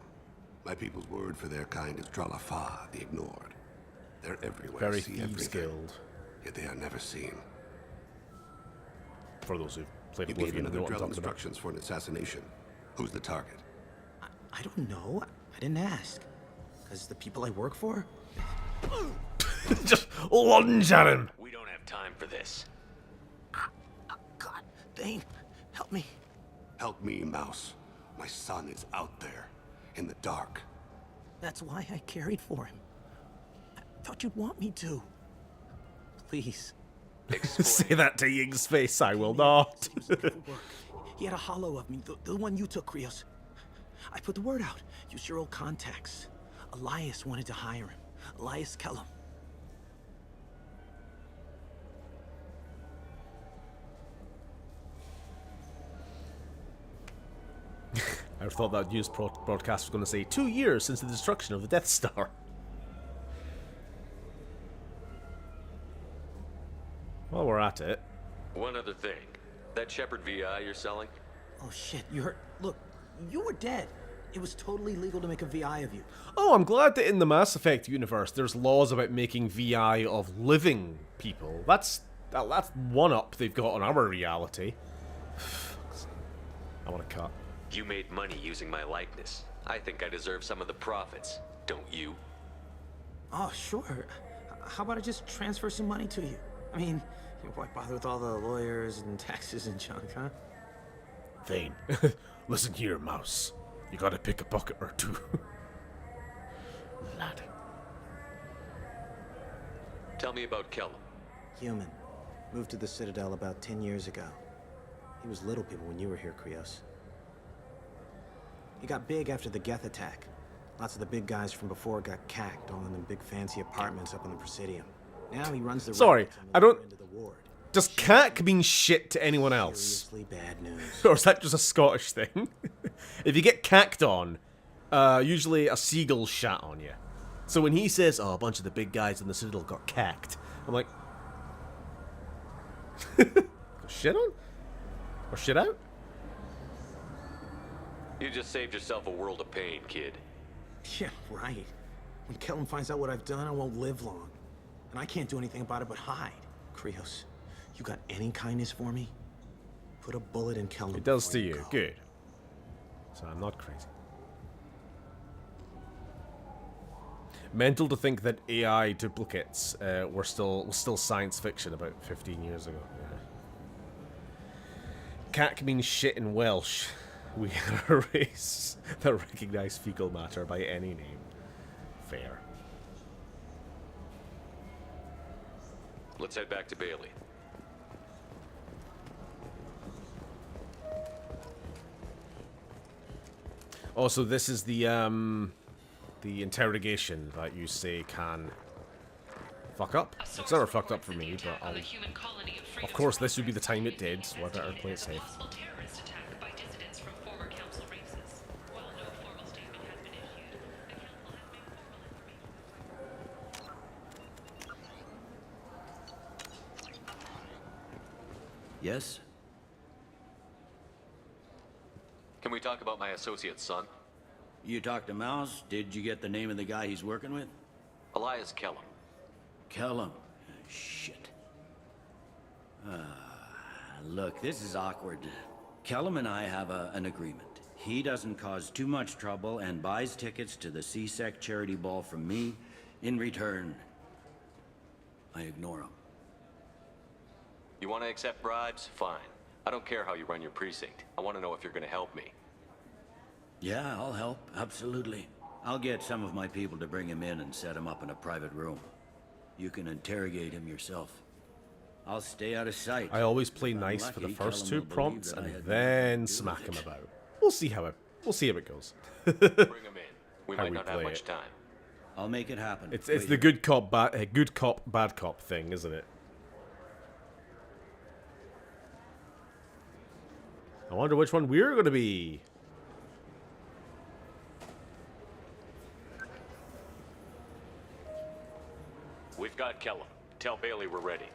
My people's word for their kind is Dralafa, the ignored. They're everywhere, Very see thieves everything, guild. yet they are never seen. For those who've played You gave Oblivion and know another what I'm drill talking about. instructions for an assassination. Who's the target? I don't know. I didn't ask. Because the people I work for... Just lunge at him! We don't have time for this. God, Thane, help me. Help me, Mouse. My son is out there, in the dark. That's why I carried for him. I thought you'd want me to. Please. Say that to Ying's face, I will not. He had a hollow of me, the one you took, Krios. I put the word out. Use your old contacts. Elias wanted to hire him. Elias Kellum. I thought that news broadcast was going to say 2 years since the destruction of the Death Star. While we're at it. One other thing. That Shepard VI you're selling? Oh shit, you heard? Look, you were dead. It was totally legal to make a VI of you. Oh, I'm glad that in the Mass Effect universe there's laws about making VI of living people. That's one up they've got on our reality. I want to cut. You made money using my likeness. I think I deserve some of the profits, don't you? Oh, sure. How about I just transfer some money to you? I mean, why bother with all the lawyers and taxes and junk, huh? Thane, listen here, Mouse. You gotta pick a pocket or two. Lad. Tell me about Kellum. Human. Moved to the Citadel about 10 years ago. He was little people when you were here, Krios. He got big after the Geth attack. Lots of the big guys from before got cacked, all in them big fancy apartments up on the Presidium. Now he runs the Sorry, I don't... end of the ward. Does cack mean shit to anyone else? Seriously bad news. Or is that just a Scottish thing? If you get cacked on, usually a seagull shat on you. So when he says, oh, a bunch of the big guys in the Citadel got cacked, I'm like... shit on? Or shit out? You just saved yourself a world of pain, kid. Yeah, right. When Kellum finds out what I've done, I won't live long. And I can't do anything about it but hide. Krios, you got any kindness for me? Put a bullet in Kellum. It does to you. Good. So I'm not crazy. Mental to think that AI duplicates were still science fiction about 15 years ago. Yeah. Cack means shit in Welsh. We are a race that recognize fecal matter by any name. Fair. Let's head back to Bailey. Oh, so this is the interrogation that you say can fuck up. It's never fucked up for me, but I'll... Of course, this would be the time it did, so I better play it safe. Can we talk about my associate's son? You talked to Mouse? Did you get the name of the guy he's working with? Elias Kellum. Kellum? Shit. Look, this is awkward. Kellum and I have an agreement. He doesn't cause too much trouble and buys tickets to the C-Sec charity ball from me. In return, I ignore him. You want to accept bribes? Fine. I don't care how you run your precinct. I want to know if you're going to help me. Yeah, I'll help. Absolutely. I'll get some of my people to bring him in and set him up in a private room. You can interrogate him yourself. I'll stay out of sight. I always play nice for the first two prompts and then smack him about. We'll see how it goes. Bring him in. We might not have much time. I'll make it happen. It's the good cop bad cop thing, isn't it? I wonder which one we're going to be. We've got Kellum. Tell Bailey we're ready.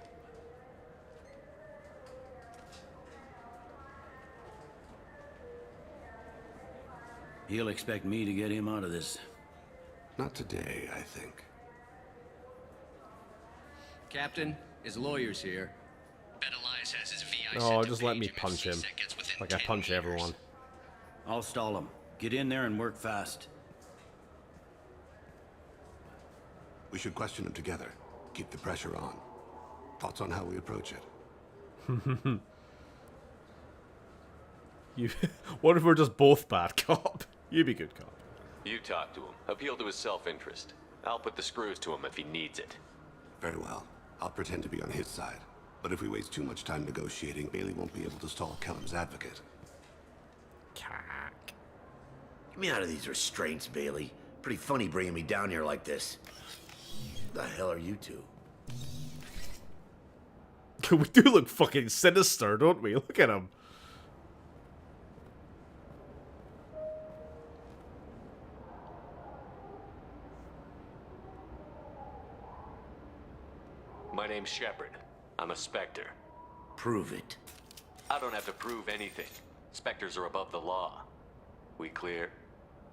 He'll expect me to get him out of this. Not today, I think. Captain, his lawyer's here. Bet Elias has his VI Oh, just let me punch him. Like I punch everyone. I'll stall him. Get in there and work fast. We should question him together. Keep the pressure on. Thoughts on how we approach it? What if we're just both bad cop? You be good cop. You talk to him. Appeal to his self-interest. I'll put the screws to him if he needs it. Very well. I'll pretend to be on his side. But if we waste too much time negotiating, Bailey won't be able to stall Kellum's advocate. Get me out of these restraints, Bailey. Pretty funny bringing me down here like this. The hell are you two? We do look fucking sinister, don't we? Look at him. My name's Shepard. I'm a Spectre. Prove it. I don't have to prove anything. Spectres are above the law. We clear?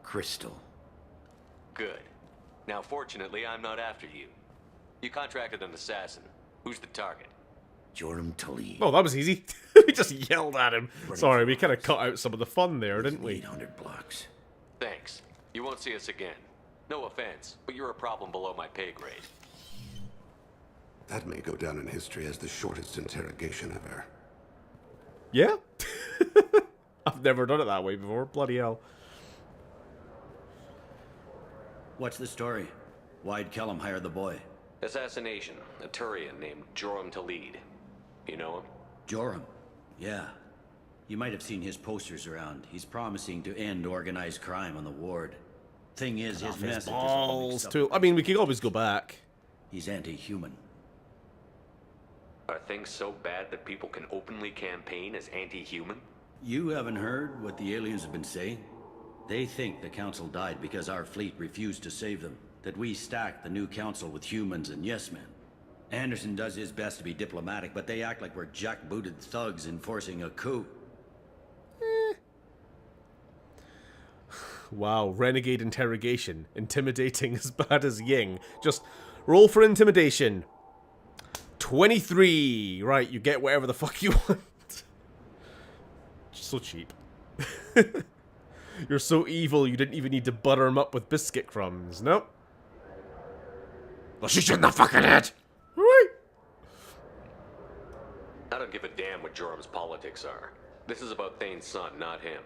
Crystal. Good. Now, fortunately, I'm not after you. You contracted an assassin. Who's the target? Jordan Talib. Oh, that was easy. We just yelled at him. Sorry, we kind of cut out some of the fun there, didn't we? 800 blocks. Thanks. You won't see us again. No offense, but you're a problem below my pay grade. That may go down in history as the shortest interrogation ever. Yeah? I've never done it that way before. Bloody hell. What's the story? Why'd Kellum hire the boy? Assassination. A Turian named Joram Talib. You know him? Joram? Yeah. You might have seen his posters around. He's promising to end organized crime on the ward. Thing is, his message balls too. I mean, we could always go back. He's anti-human. Are things so bad that people can openly campaign as anti-human? You haven't heard what the aliens have been saying? They think the council died because our fleet refused to save them. That we stacked the new council with humans and yes-men. Anderson does his best to be diplomatic, but they act like we're jackbooted thugs enforcing a coup. Wow, renegade interrogation. Intimidating as bad as Ying. Just roll for intimidation. 23. Right, you get whatever the fuck you want. So cheap. You're so evil you didn't even need to butter him up with biscuit crumbs. Nope. Well, she shouldn't have fucking it. Right. I don't give a damn what Joram's politics are. This is about Thane's son, not him.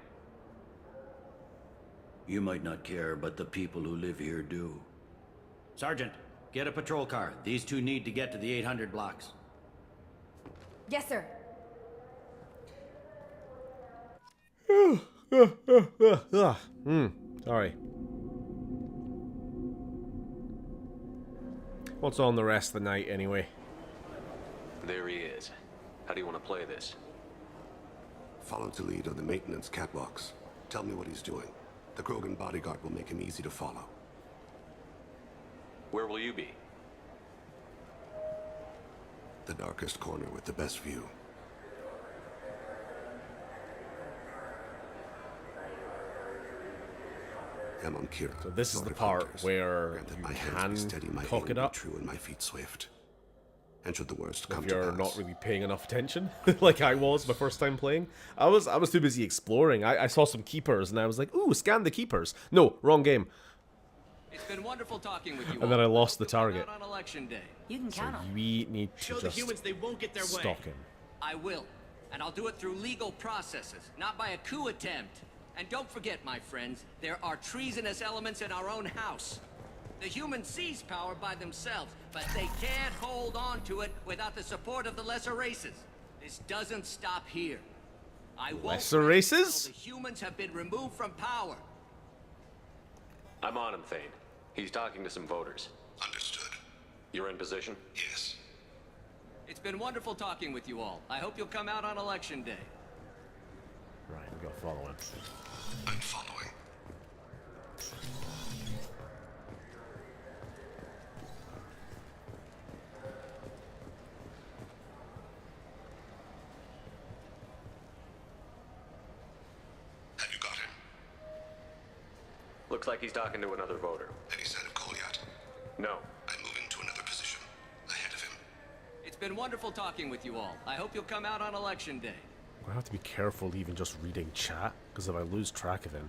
You might not care, but the people who live here do. Sergeant, get a patrol car. These two need to get to the 800 blocks. Yes, sir. Sorry. What's on the rest of the night, anyway? There he is. How do you want to play this? Follow to lead on the maintenance catwalks. Tell me what he's doing. The Krogan bodyguard will make him easy to follow. Where will you be? The darkest corner with the best view. So this is the part where you can cock it up. True and my feet swift. And should the worst come If to you're pass, not really paying enough attention, like I was my first time playing. I was too busy exploring. I saw some keepers and I was like, ooh, scan the keepers. No, wrong game. It's been wonderful talking with you. And then I lost the target. On election day. You can count on. We need to Show just the humans they won't get their way. stalk him. I will, and I'll do it through legal processes, not by a coup attempt. And don't forget, my friends, there are treasonous elements in our own house. The humans seize power by themselves, but they can't hold on to it without the support of the lesser races. This doesn't stop here. I won't Lesser races? until the humans have been removed from power. I'm on him, Thane. He's talking to some voters. Understood. You're in position? Yes. It's been wonderful talking with you all. I hope you'll come out on election day. Right, we gotta follow him. I'm following. Have you got him? Looks like he's talking to another voter. Any sign of Kolyat? No. I'm moving to another position. Ahead of him. It's been wonderful talking with you all. I hope you'll come out on election day. I have to be careful even just reading chat, because if I lose track of him.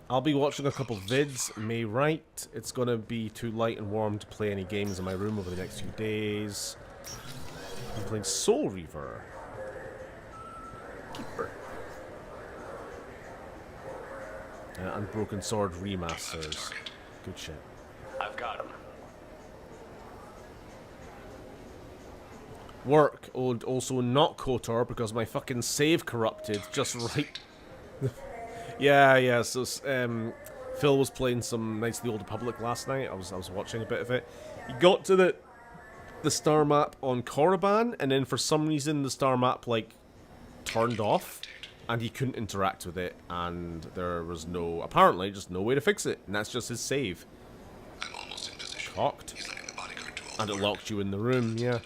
I'll be watching a couple vids. May write. It's going to be too light and warm to play any games in my room over the next few days. I'm playing Soul Reaver. Keeper. And Broken Sword remasters. Good shit. I've got him. Work, and also not KOTOR because my fucking save corrupted just right. yeah, so Phil was playing some Knights of the Old Republic last night. I was watching a bit of it. He got to the star map on Korriban, and then for some reason the star map like turned off, and he couldn't interact with it, and there was apparently just no way to fix it, and that's just his save. I'm almost in position. Cocked. He's letting the bodyguard do all And the it work. locked you in the room, yeah.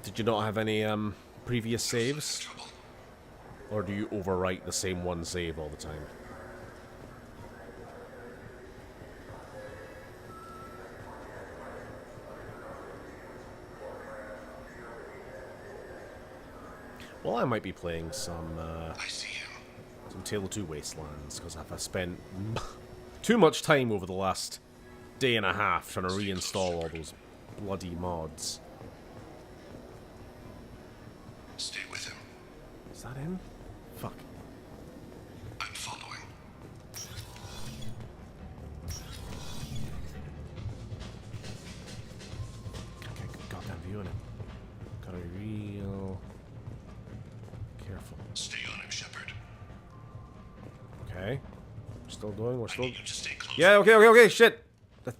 Did you not have any previous saves? Or do you overwrite the same one save all the time? Well, I might be playing some Tale of Two Wastelands, because I've spent too much time over the last day and a half trying to reinstall all those bloody mods. Stay with him. Is that him? Fuck. I'm following. Okay, goddamn view in it. Gotta be real careful. Stay on him, Shepard. Okay. We're still going, we're still... You to stay close. Yeah, okay, shit! I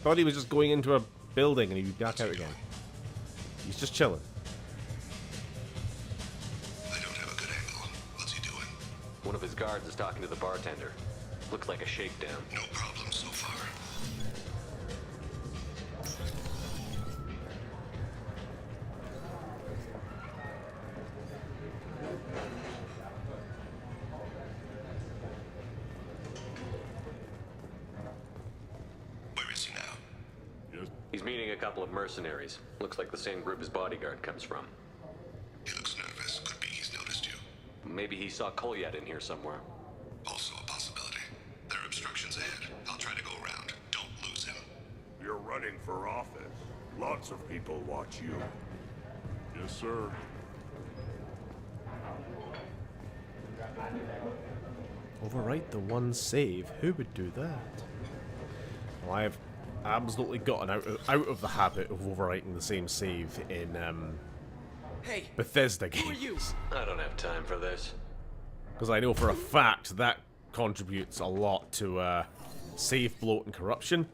thought he was just going into a building and he'd back out again. He's just chilling. One of his guards is talking to the bartender. Looks like a shakedown. No problem so far. Where is he now? He's meeting a couple of mercenaries. Looks like the same group his bodyguard comes from. He looks nervous. Could be he's noticed you. Maybe he saw Kolyat in here somewhere. Also a possibility. There are obstructions ahead. I'll try to go around. Don't lose him. You're running for office. Lots of people watch you. Yes, sir. Overwrite the one save? Who would do that? Well, I have absolutely gotten out of the habit of overwriting the same save in Bethesda games. I don't have time for this. Because I know for a fact that contributes a lot to save bloat and corruption.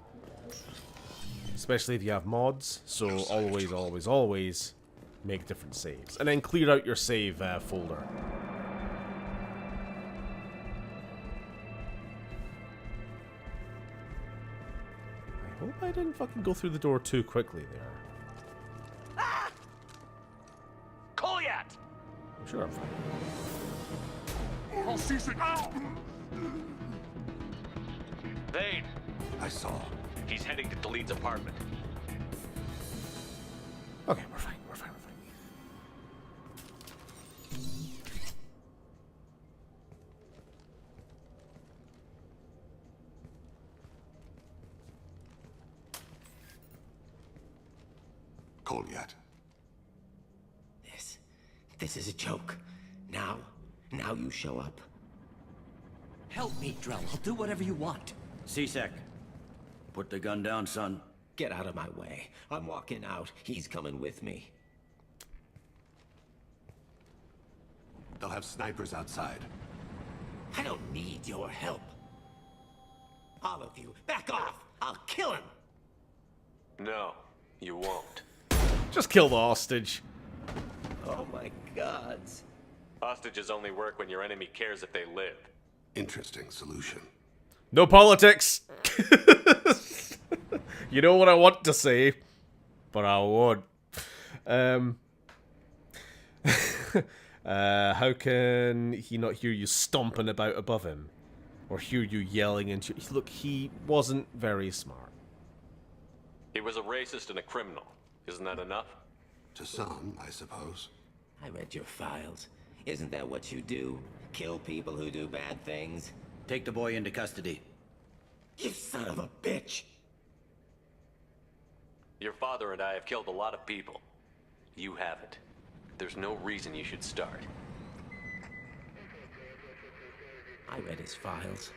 Especially if you have mods. So always make different saves. And then clear out your save folder. I hope I didn't fucking go through the door too quickly there. Kolyat! Oh Sure, I'm fine. I'll cease it now! Thane! I saw. He's heading to Delete's apartment. Okay, we're fine, we're fine, we're fine. Colyat. This is a joke. Now you show up. Help me, Drell. I'll do whatever you want. C-Sec, put the gun down, son. Get out of my way. I'm walking out. He's coming with me. They'll have snipers outside. I don't need your help. All of you, back off! I'll kill him! No, you won't. Just kill the hostage. Oh my gods. Hostages only work when your enemy cares if they live. Interesting solution. No politics. You know what I want to say, but I won't. How can he not hear you stomping about above him? Or hear you yelling into... Look, he wasn't very smart. He was a racist and a criminal. Isn't that enough? To some, I suppose. I read your files. Isn't that what you do? Kill people who do bad things? Take the boy into custody. You son of a bitch! Your father and I have killed a lot of people. You haven't. There's no reason you should start. I read his files.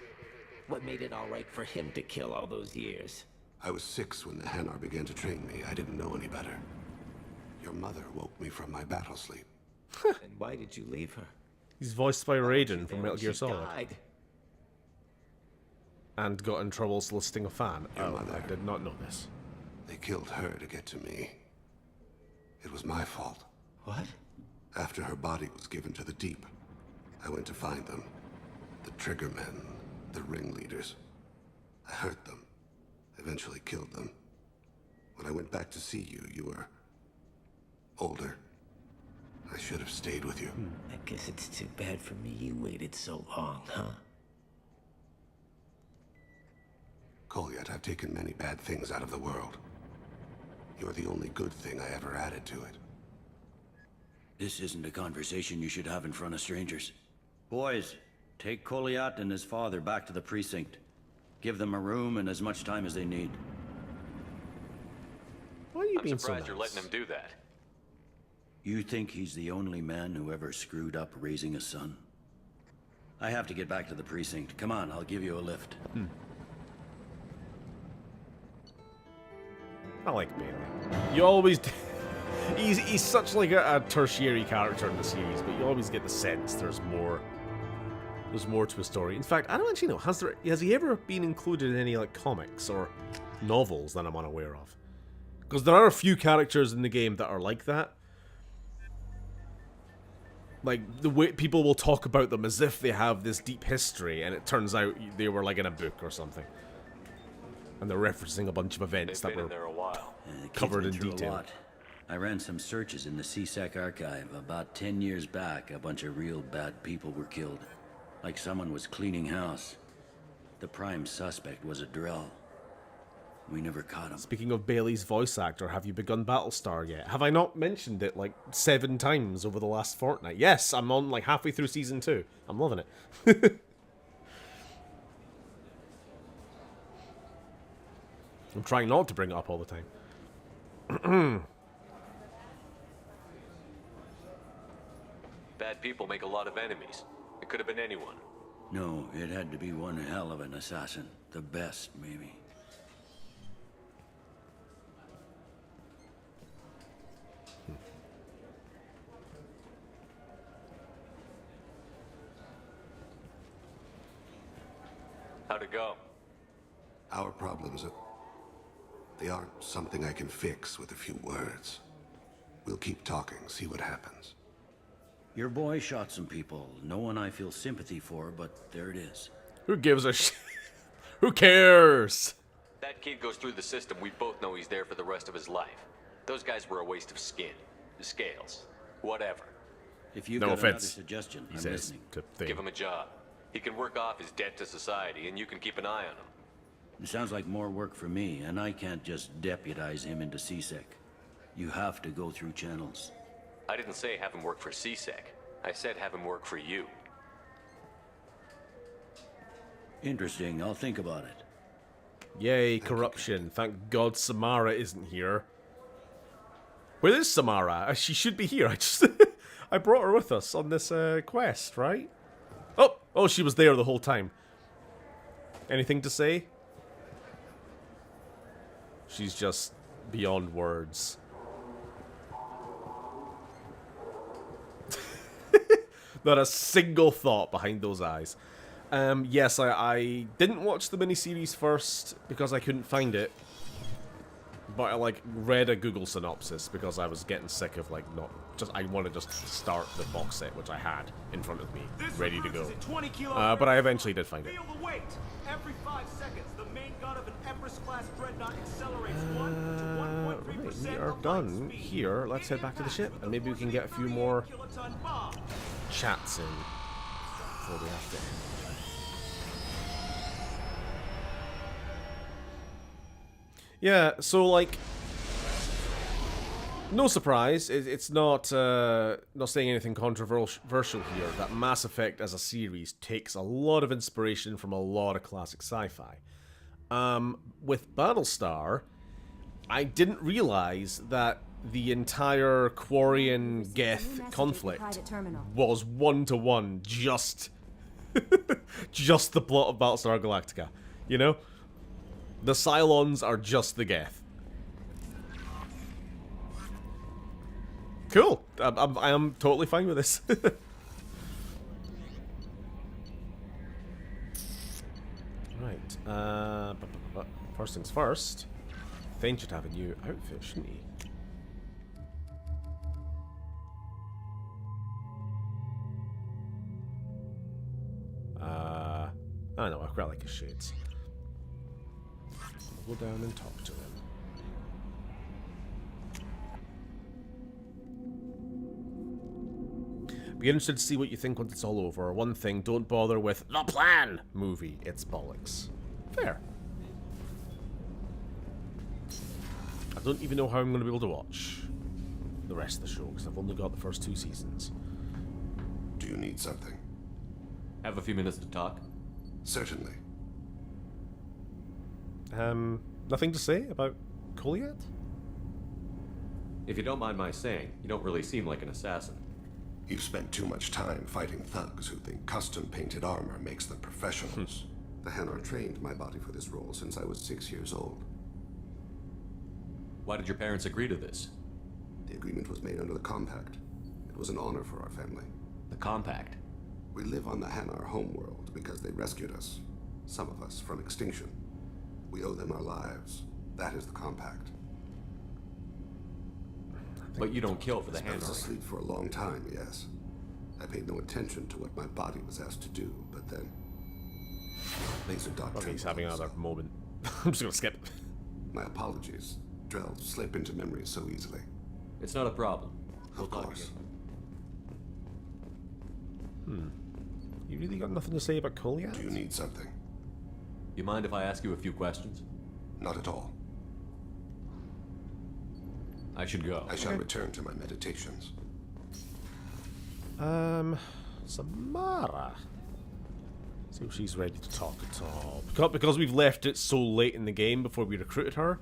What made it all right for him to kill all those years? I was 6 when the Hanar began to train me. I didn't know any better. Your mother woke me from my battle sleep. And why did you leave her? He's voiced by Raiden from Metal Gear She Solid. died. And got in trouble soliciting a fan. Your Oh, mother. I did not know this. They killed her to get to me. It was my fault. What? After her body was given to the Deep, I went to find them. The Triggermen, the ringleaders. I hurt them. Eventually killed them. When I went back to see you, you were... older. I should have stayed with you. I guess it's too bad for me you waited so long, huh? Colyat, I've taken many bad things out of the world. You're the only good thing I ever added to it. This isn't a conversation you should have in front of strangers. Boys, take Colyat and his father back to the precinct. Give them a room and as much time as they need. Why are you I'm being so surprised nice? you're letting him do that. You think he's the only man who ever screwed up raising a son? I have to get back to the precinct. Come on, I'll give you a lift. I like Bailey. You always do. He's such like a tertiary character in the series, but you always get the sense there's more to his story. In fact, I don't actually know, has he ever been included in any like comics or novels that I'm unaware of? Because there are a few characters in the game that are like that. Like, the way people will talk about them as if they have this deep history, and it turns out they were like in a book or something. And they're referencing a bunch of events that were there a while. covered in Through a detail. lot. I ran some searches in the C-Sec archive. About 10 years back, a bunch of real bad people were killed. Like someone was cleaning house. The prime suspect was a Drell. We never caught him. Speaking of Bailey's voice actor, have you begun Battlestar yet? Have I not mentioned it like 7 times over the last fortnight? Yes, I'm on like halfway through season 2. I'm loving it. I'm trying not to bring it up all the time. Bad people make a lot of enemies. It could have been anyone. No, it had to be one hell of an assassin. The best, maybe. How'd it go? Our problems they aren't something I can fix with a few words. We'll keep talking, see what happens. Your boy shot some people. No one I feel sympathy for, but there it is. Who gives a shit? Who cares? That kid goes through the system. We both know he's there for the rest of his life. Those guys were a waste of skin, scales, whatever. If you've No got another offense, suggestion, he I'm says listening. to Thane. Give him a job. He can work off his debt to society, and you can keep an eye on him. It sounds like more work for me, and I can't just deputize him into CSEC. You have to go through channels. I didn't say have him work for CSEC. I said have him work for you. Interesting. I'll think about it. Yay, corruption. Thank God Samara isn't here. Where is Samara? She should be here. I brought her with us on this quest, right? Oh, she was there the whole time. Anything to say? She's just beyond words. Not a single thought behind those eyes. Yes, I didn't watch the miniseries first because I couldn't find it. But I read a Google synopsis because I was getting sick of I want to just start the box set, which I had in front of me, ready to go. But I eventually did find it. Feel the weight. Every 5 seconds, the main gun of an Empress-class dreadnought accelerates 1 to 1.3%. Right, we are done here. Let's head back to the ship, and maybe we can get a few more chats in before we have to end. Yeah, so no surprise. It's not saying anything controversial here. That Mass Effect as a series takes a lot of inspiration from a lot of classic sci-fi. With Battlestar, I didn't realize that the entire Quarian-Geth conflict was one-to-one just the plot of Battlestar Galactica. You know? The Cylons are just the Geth. Cool. I am totally fine with this. Right. First things first. Thane should have a new outfit, shouldn't he? I know, I quite like his shades. I'll go down and talk to him. Be interested to see what you think once it's all over. One thing, don't bother with the plan movie. It's bollocks. Fair. I don't even know how I'm going to be able to watch the rest of the show, because I've only got the first 2 seasons. Do you need something? Have a few minutes to talk? Certainly. Nothing to say about Goliath? If you don't mind my saying, you don't really seem like an assassin. You've spent too much time fighting thugs who think custom-painted armor makes them professionals. The Hanar trained my body for this role since I was 6 years old. Why did your parents agree to this? The agreement was made under the Compact. It was an honor for our family. The Compact? We live on the Hanar homeworld because they rescued us. Some of us from extinction. We owe them our lives. That is the Compact. But you don't kill for the I was Hanar. asleep for a long time, yes. I paid no attention to what my body was asked to do, but then... Laser dot. Okay, he's having another moment. I'm just gonna skip. My apologies. Drells slip into memory so easily. It's not a problem. Of course. You really got nothing to say about Goliath? Do you need something? You mind if I ask you a few questions? Not at all. I should go. I shall return to my meditations. Samara. See if she's ready to talk at all. Because we've left it so late in the game before we recruited her,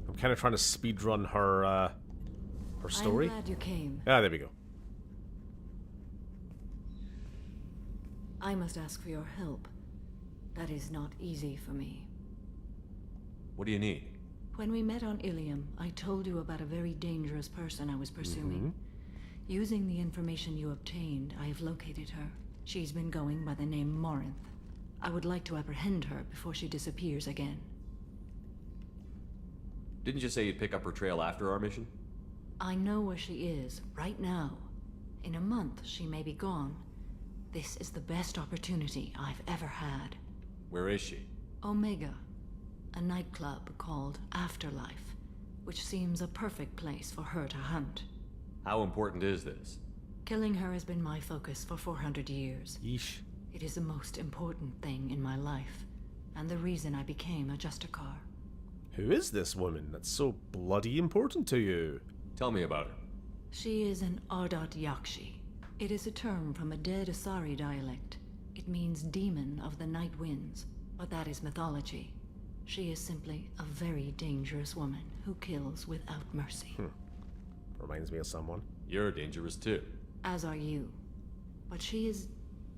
I'm kind of trying to speedrun her story. I'm glad you came. Ah, there we go. I must ask for your help. That is not easy for me. What do you need? When we met on Ilium, I told you about a very dangerous person I was pursuing. Using the information you obtained, I have located her. She's been going by the name Morinth. I would like to apprehend her before she disappears again. Didn't you say you'd pick up her trail after our mission? I know where she is, right now. In a month, she may be gone. This is the best opportunity I've ever had. Where is she? Omega, a nightclub called Afterlife, which seems a perfect place for her to hunt. How important is this? Killing her has been my focus for 400 years. Yeesh. It is the most important thing in my life, and the reason I became a Justicar. Who is this woman that's so bloody important to you? Tell me about her. She is an Ardat Yakshi. It is a term from a dead Asari dialect. It means demon of the night winds, but that is mythology. She is simply a very dangerous woman who kills without mercy. Reminds me of someone. You're dangerous too. As are you. But she is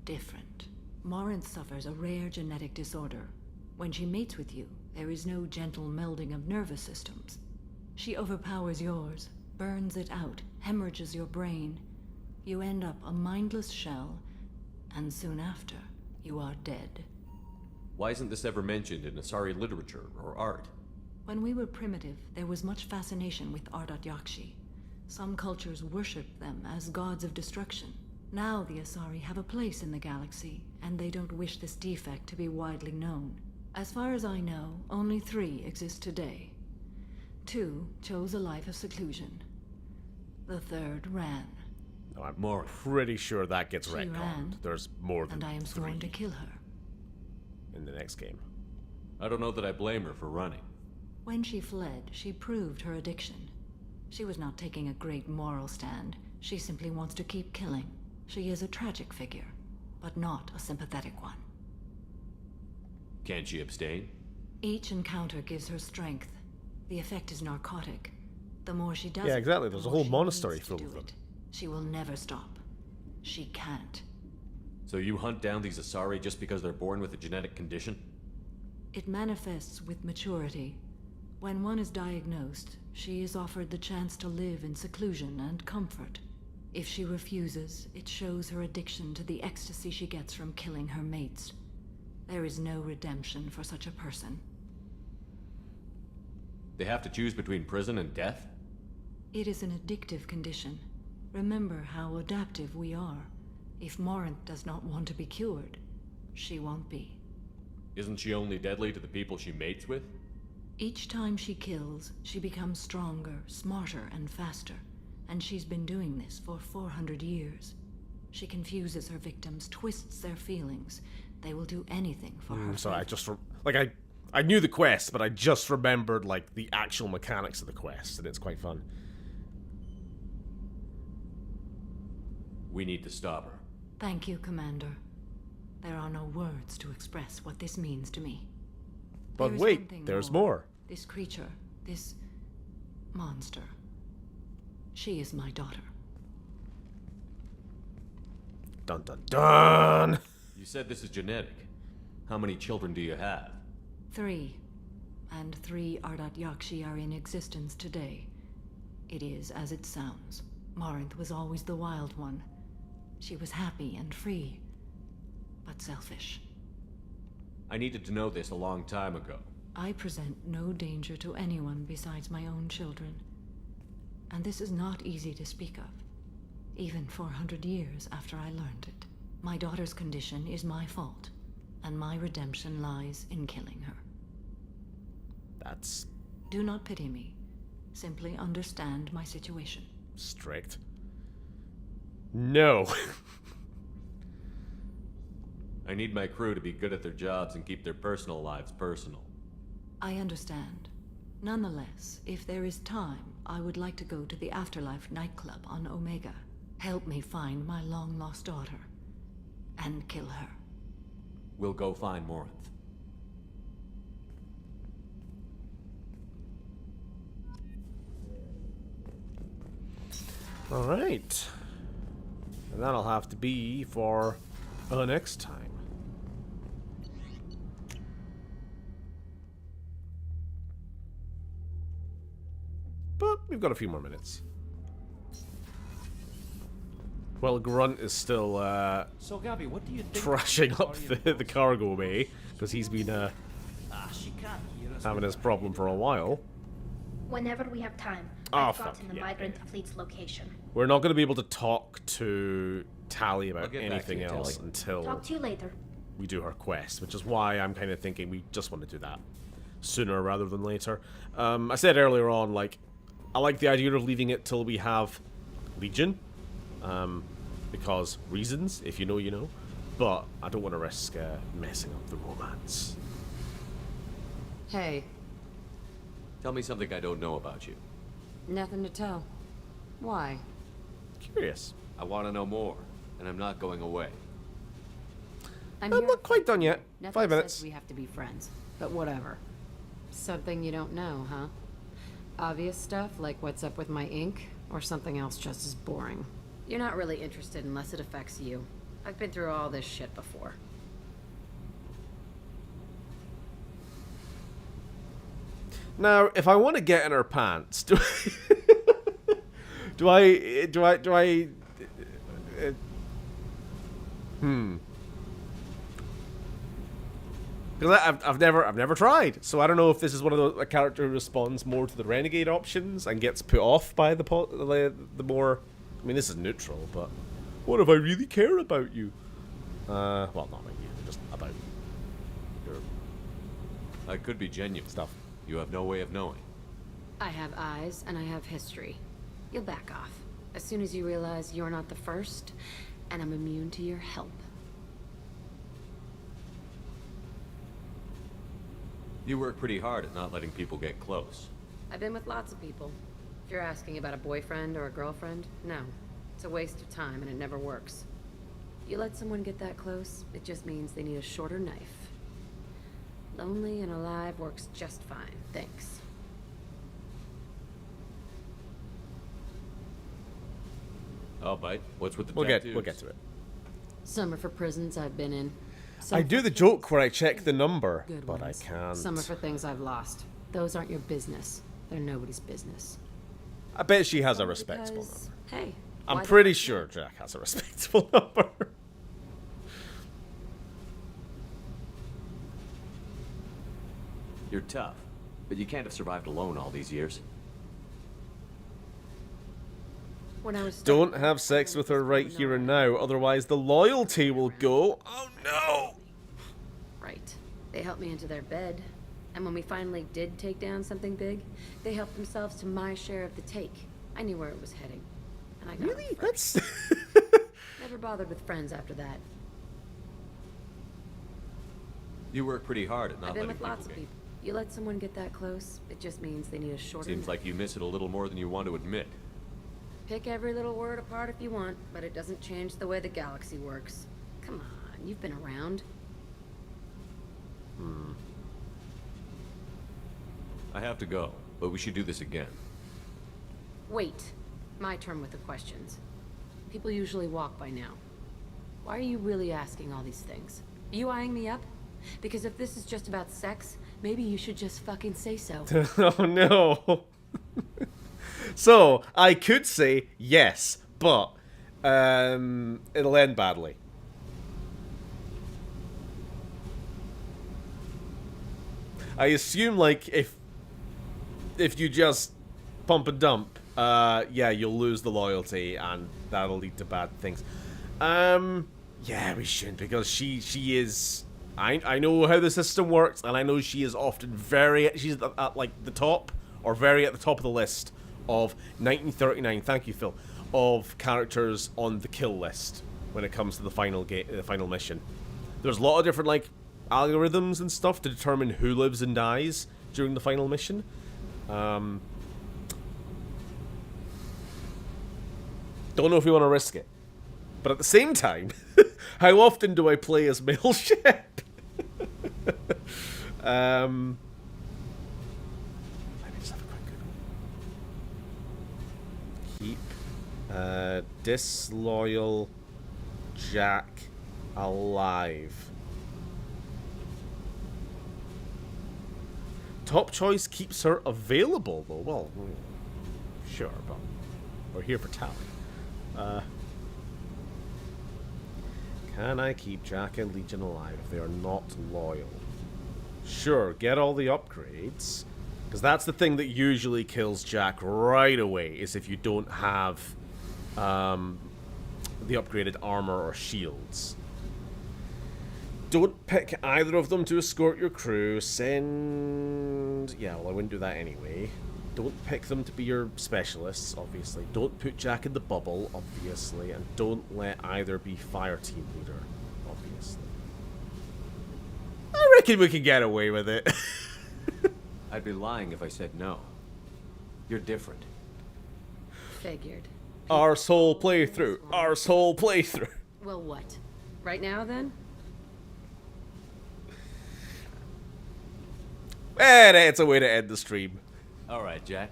different. Morinth suffers a rare genetic disorder. When she mates with you, there is no gentle melding of nervous systems. She overpowers yours, burns it out, hemorrhages your brain. You end up a mindless shell, and soon after, you are dead. Why isn't this ever mentioned in Asari literature or art? When we were primitive, there was much fascination with Ardat Yakshi. Some cultures worshipped them as gods of destruction. Now the Asari have a place in the galaxy, and they don't wish this defect to be widely known. As far as I know, only 3 exist today. 2 chose a life of seclusion. The 3rd ran. No, I'm pretty sure that gets She retconned. ran, There's more than and I am 3 sworn to kill her. in the next game. I don't know that I blame her for running. When she fled, she proved her addiction. She was not taking a great moral stand. She simply wants to keep killing. She is a tragic figure, but not a sympathetic one. Can she abstain? Each encounter gives her strength. The effect is narcotic. The more she does Yeah, exactly. it, the There's a more whole she monastery needs to full do of them. it. She will never stop. She can't. So you hunt down these Asari just because they're born with a genetic condition? It manifests with maturity. When one is diagnosed, she is offered the chance to live in seclusion and comfort. If she refuses, it shows her addiction to the ecstasy she gets from killing her mates. There is no redemption for such a person. They have to choose between prison and death? It is an addictive condition. Remember how adaptive we are. If Morinth does not want to be cured, she won't be. Isn't she only deadly to the people she mates with? Each time she kills, she becomes stronger, smarter, and faster. And she's been doing this for 400 years. She confuses her victims, twists their feelings. They will do anything for her. So I just I knew the quest, but I just remembered like the actual mechanics of the quest, and it's quite fun. We need to stop her. Thank you, Commander. There are no words to express what this means to me. But There is wait, one thing there's more. This creature, this monster. She is my daughter. Dun dun dun! You said this is genetic. How many children do you have? 3. And 3 Ardat Yakshi are in existence today. It is as it sounds. Morinth was always the wild one. She was happy and free, but selfish. I needed to know this a long time ago. I present no danger to anyone besides my own children. And this is not easy to speak of, even 400 years after I learned it. My daughter's condition is my fault, and my redemption lies in killing her. That's Do not pity me. Simply understand my situation. strict. No. I need my crew to be good at their jobs and keep their personal lives personal. I understand. Nonetheless, if there is time, I would like to go to the Afterlife nightclub on Omega. Help me find my long-lost daughter. And kill her. We'll go find Morinth. Alright. And that'll have to be for next time. But we've got a few more minutes. Well, Grunt is still So, Gabby, what do you think trashing up the cargo bay, because he's been she can't hear us. having his problem for a while. Whenever we have time, Oh, I've fuck, gotten the yeah, migrant fleet's location. We're not going to be able to talk to Tally about get back anything to you, else Tally. until Talk to you later. we do her quest, which is why I'm kind of thinking we just want to do that sooner rather than later. I said earlier on, like, I like the idea of leaving it till we have Legion, Because reasons, if you know, you know. But I don't want to risk messing up the romance. Hey. Tell me something I don't know about you. Nothing to tell. Why? Curious. I want to know more, and I'm not going away. I'm not quite done yet. Nothing 5 minutes. says we have to be friends, but whatever. Something you don't know, huh? Obvious stuff like what's up with my ink, or something else just as boring. You're not really interested unless it affects you. I've been through all this shit before. Now, if I want to get in her pants, do Because I've never tried, so I don't know if this is one of a character who responds more to the renegade options and gets put off by the more. I mean, this is neutral, but what if I really care about you? Well, not about you, just about your. I could be genuine. Stuff. You have no way of knowing. I have eyes and I have history. You'll back off as soon as you realize you're not the first, and I'm immune to your help. You work pretty hard at not letting people get close. I've been with lots of people. If you're asking about a boyfriend or a girlfriend, no. It's a waste of time and it never works. You let someone get that close, it just means they need a shorter knife. Lonely and alive works just fine, thanks. Oh, bite. What's with the we'll tattoos? we'll get to it. Some are for prisons I've been in. I do the joke where I check the number, but I can't. Some are for things I've lost. Those aren't your business. They're nobody's business. I bet she has a respectable Because, number. hey, I'm why pretty not? sure Jack has a respectable number. You're tough, but you can't have survived alone all these years. When I was Don't have sex with her right here and now, otherwise the loyalty will go. Oh no! Right. They helped me into their bed. And when we finally did take down something big, they helped themselves to my share of the take. I knew where it was heading. And I got Really? That's... Never bothered with friends after that. You work pretty hard at not I've been letting with lots people of get. people. You let someone get that close, it just means they need a shorter Seems like you miss it a little more than you want to admit. Pick every little word apart if you want, but it doesn't change the way the galaxy works. Come on, you've been around. I have to go, but we should do this again. Wait. My turn with the questions. People usually walk by now. Why are you really asking all these things? Are you eyeing me up? Because if this is just about sex, maybe you should just fucking say so. Oh no. So, I could say yes, but it'll end badly. I assume, like, if you just pump and dump, yeah, you'll lose the loyalty, and that'll lead to bad things. Yeah, we shouldn't, because she is... I know how the system works, and I know she is often she's at like, the top, or very at the top of the list of 1939, thank you, Phil, of characters on the kill list when it comes to the final mission. There's a lot of different, like, algorithms and stuff to determine who lives and dies during the final mission. Don't know if we want to risk it. But at the same time, how often do I play as male ship? Let me just have a quick Google. Keep disloyal Jack alive. Top choice keeps her available, though. Well, sure, but we're here for tally. Can I keep Jack and Legion alive if they are not loyal? Sure, get all the upgrades. Because that's the thing that usually kills Jack right away, is if you don't have the upgraded armor or shields. Don't pick either of them to escort your crew. Send... Yeah, well, I wouldn't do that anyway. Don't pick them to be your specialists, obviously. Don't put Jack in the bubble, obviously. And don't let either be fire team leader, obviously. I reckon we can get away with it. I'd be lying if I said no. You're different. Figured. Arsehole playthrough. Arsehole playthrough. Well, what? Right now, then? And it's a way to end the stream. All right, Jack.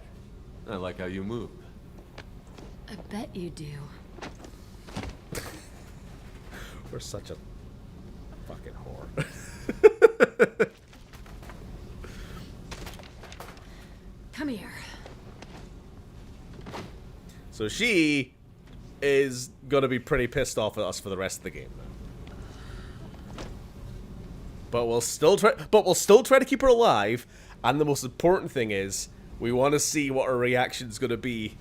I like how you move. I bet you do. We're such a fucking whore. Come here. So she is gonna be pretty pissed off at us for the rest of the game. But we'll still try. To keep her alive. And the most important thing is, we want to see what her reaction's gonna be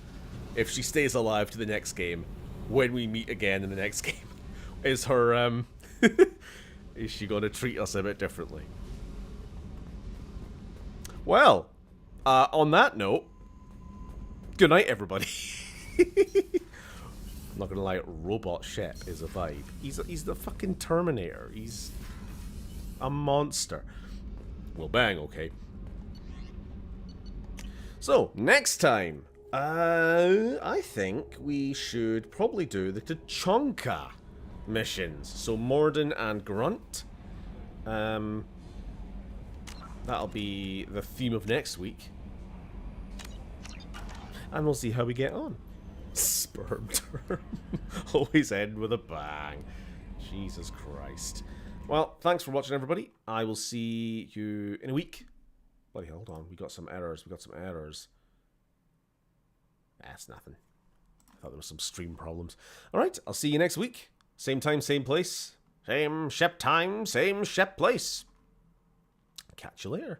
if she stays alive to the next game. When we meet again in the next game, is her is she gonna treat us a bit differently? Well, on that note, good night, everybody. I'm not gonna lie, Robot Shep is a vibe. He's the fucking Terminator. He's a monster. Well, bang, okay. So, next time, I think we should probably do the Tachanka missions. So, Morden and Grunt. That'll be the theme of next week. And we'll see how we get on. Sperm term. Always end with a bang. Jesus Christ. Well, thanks for watching, everybody. I will see you in a week. Bloody hold on. We got some errors. That's nothing. I thought there was some stream problems. Alright, I'll see you next week. Same time, same place. Same Shep time, same Shep place. Catch you later.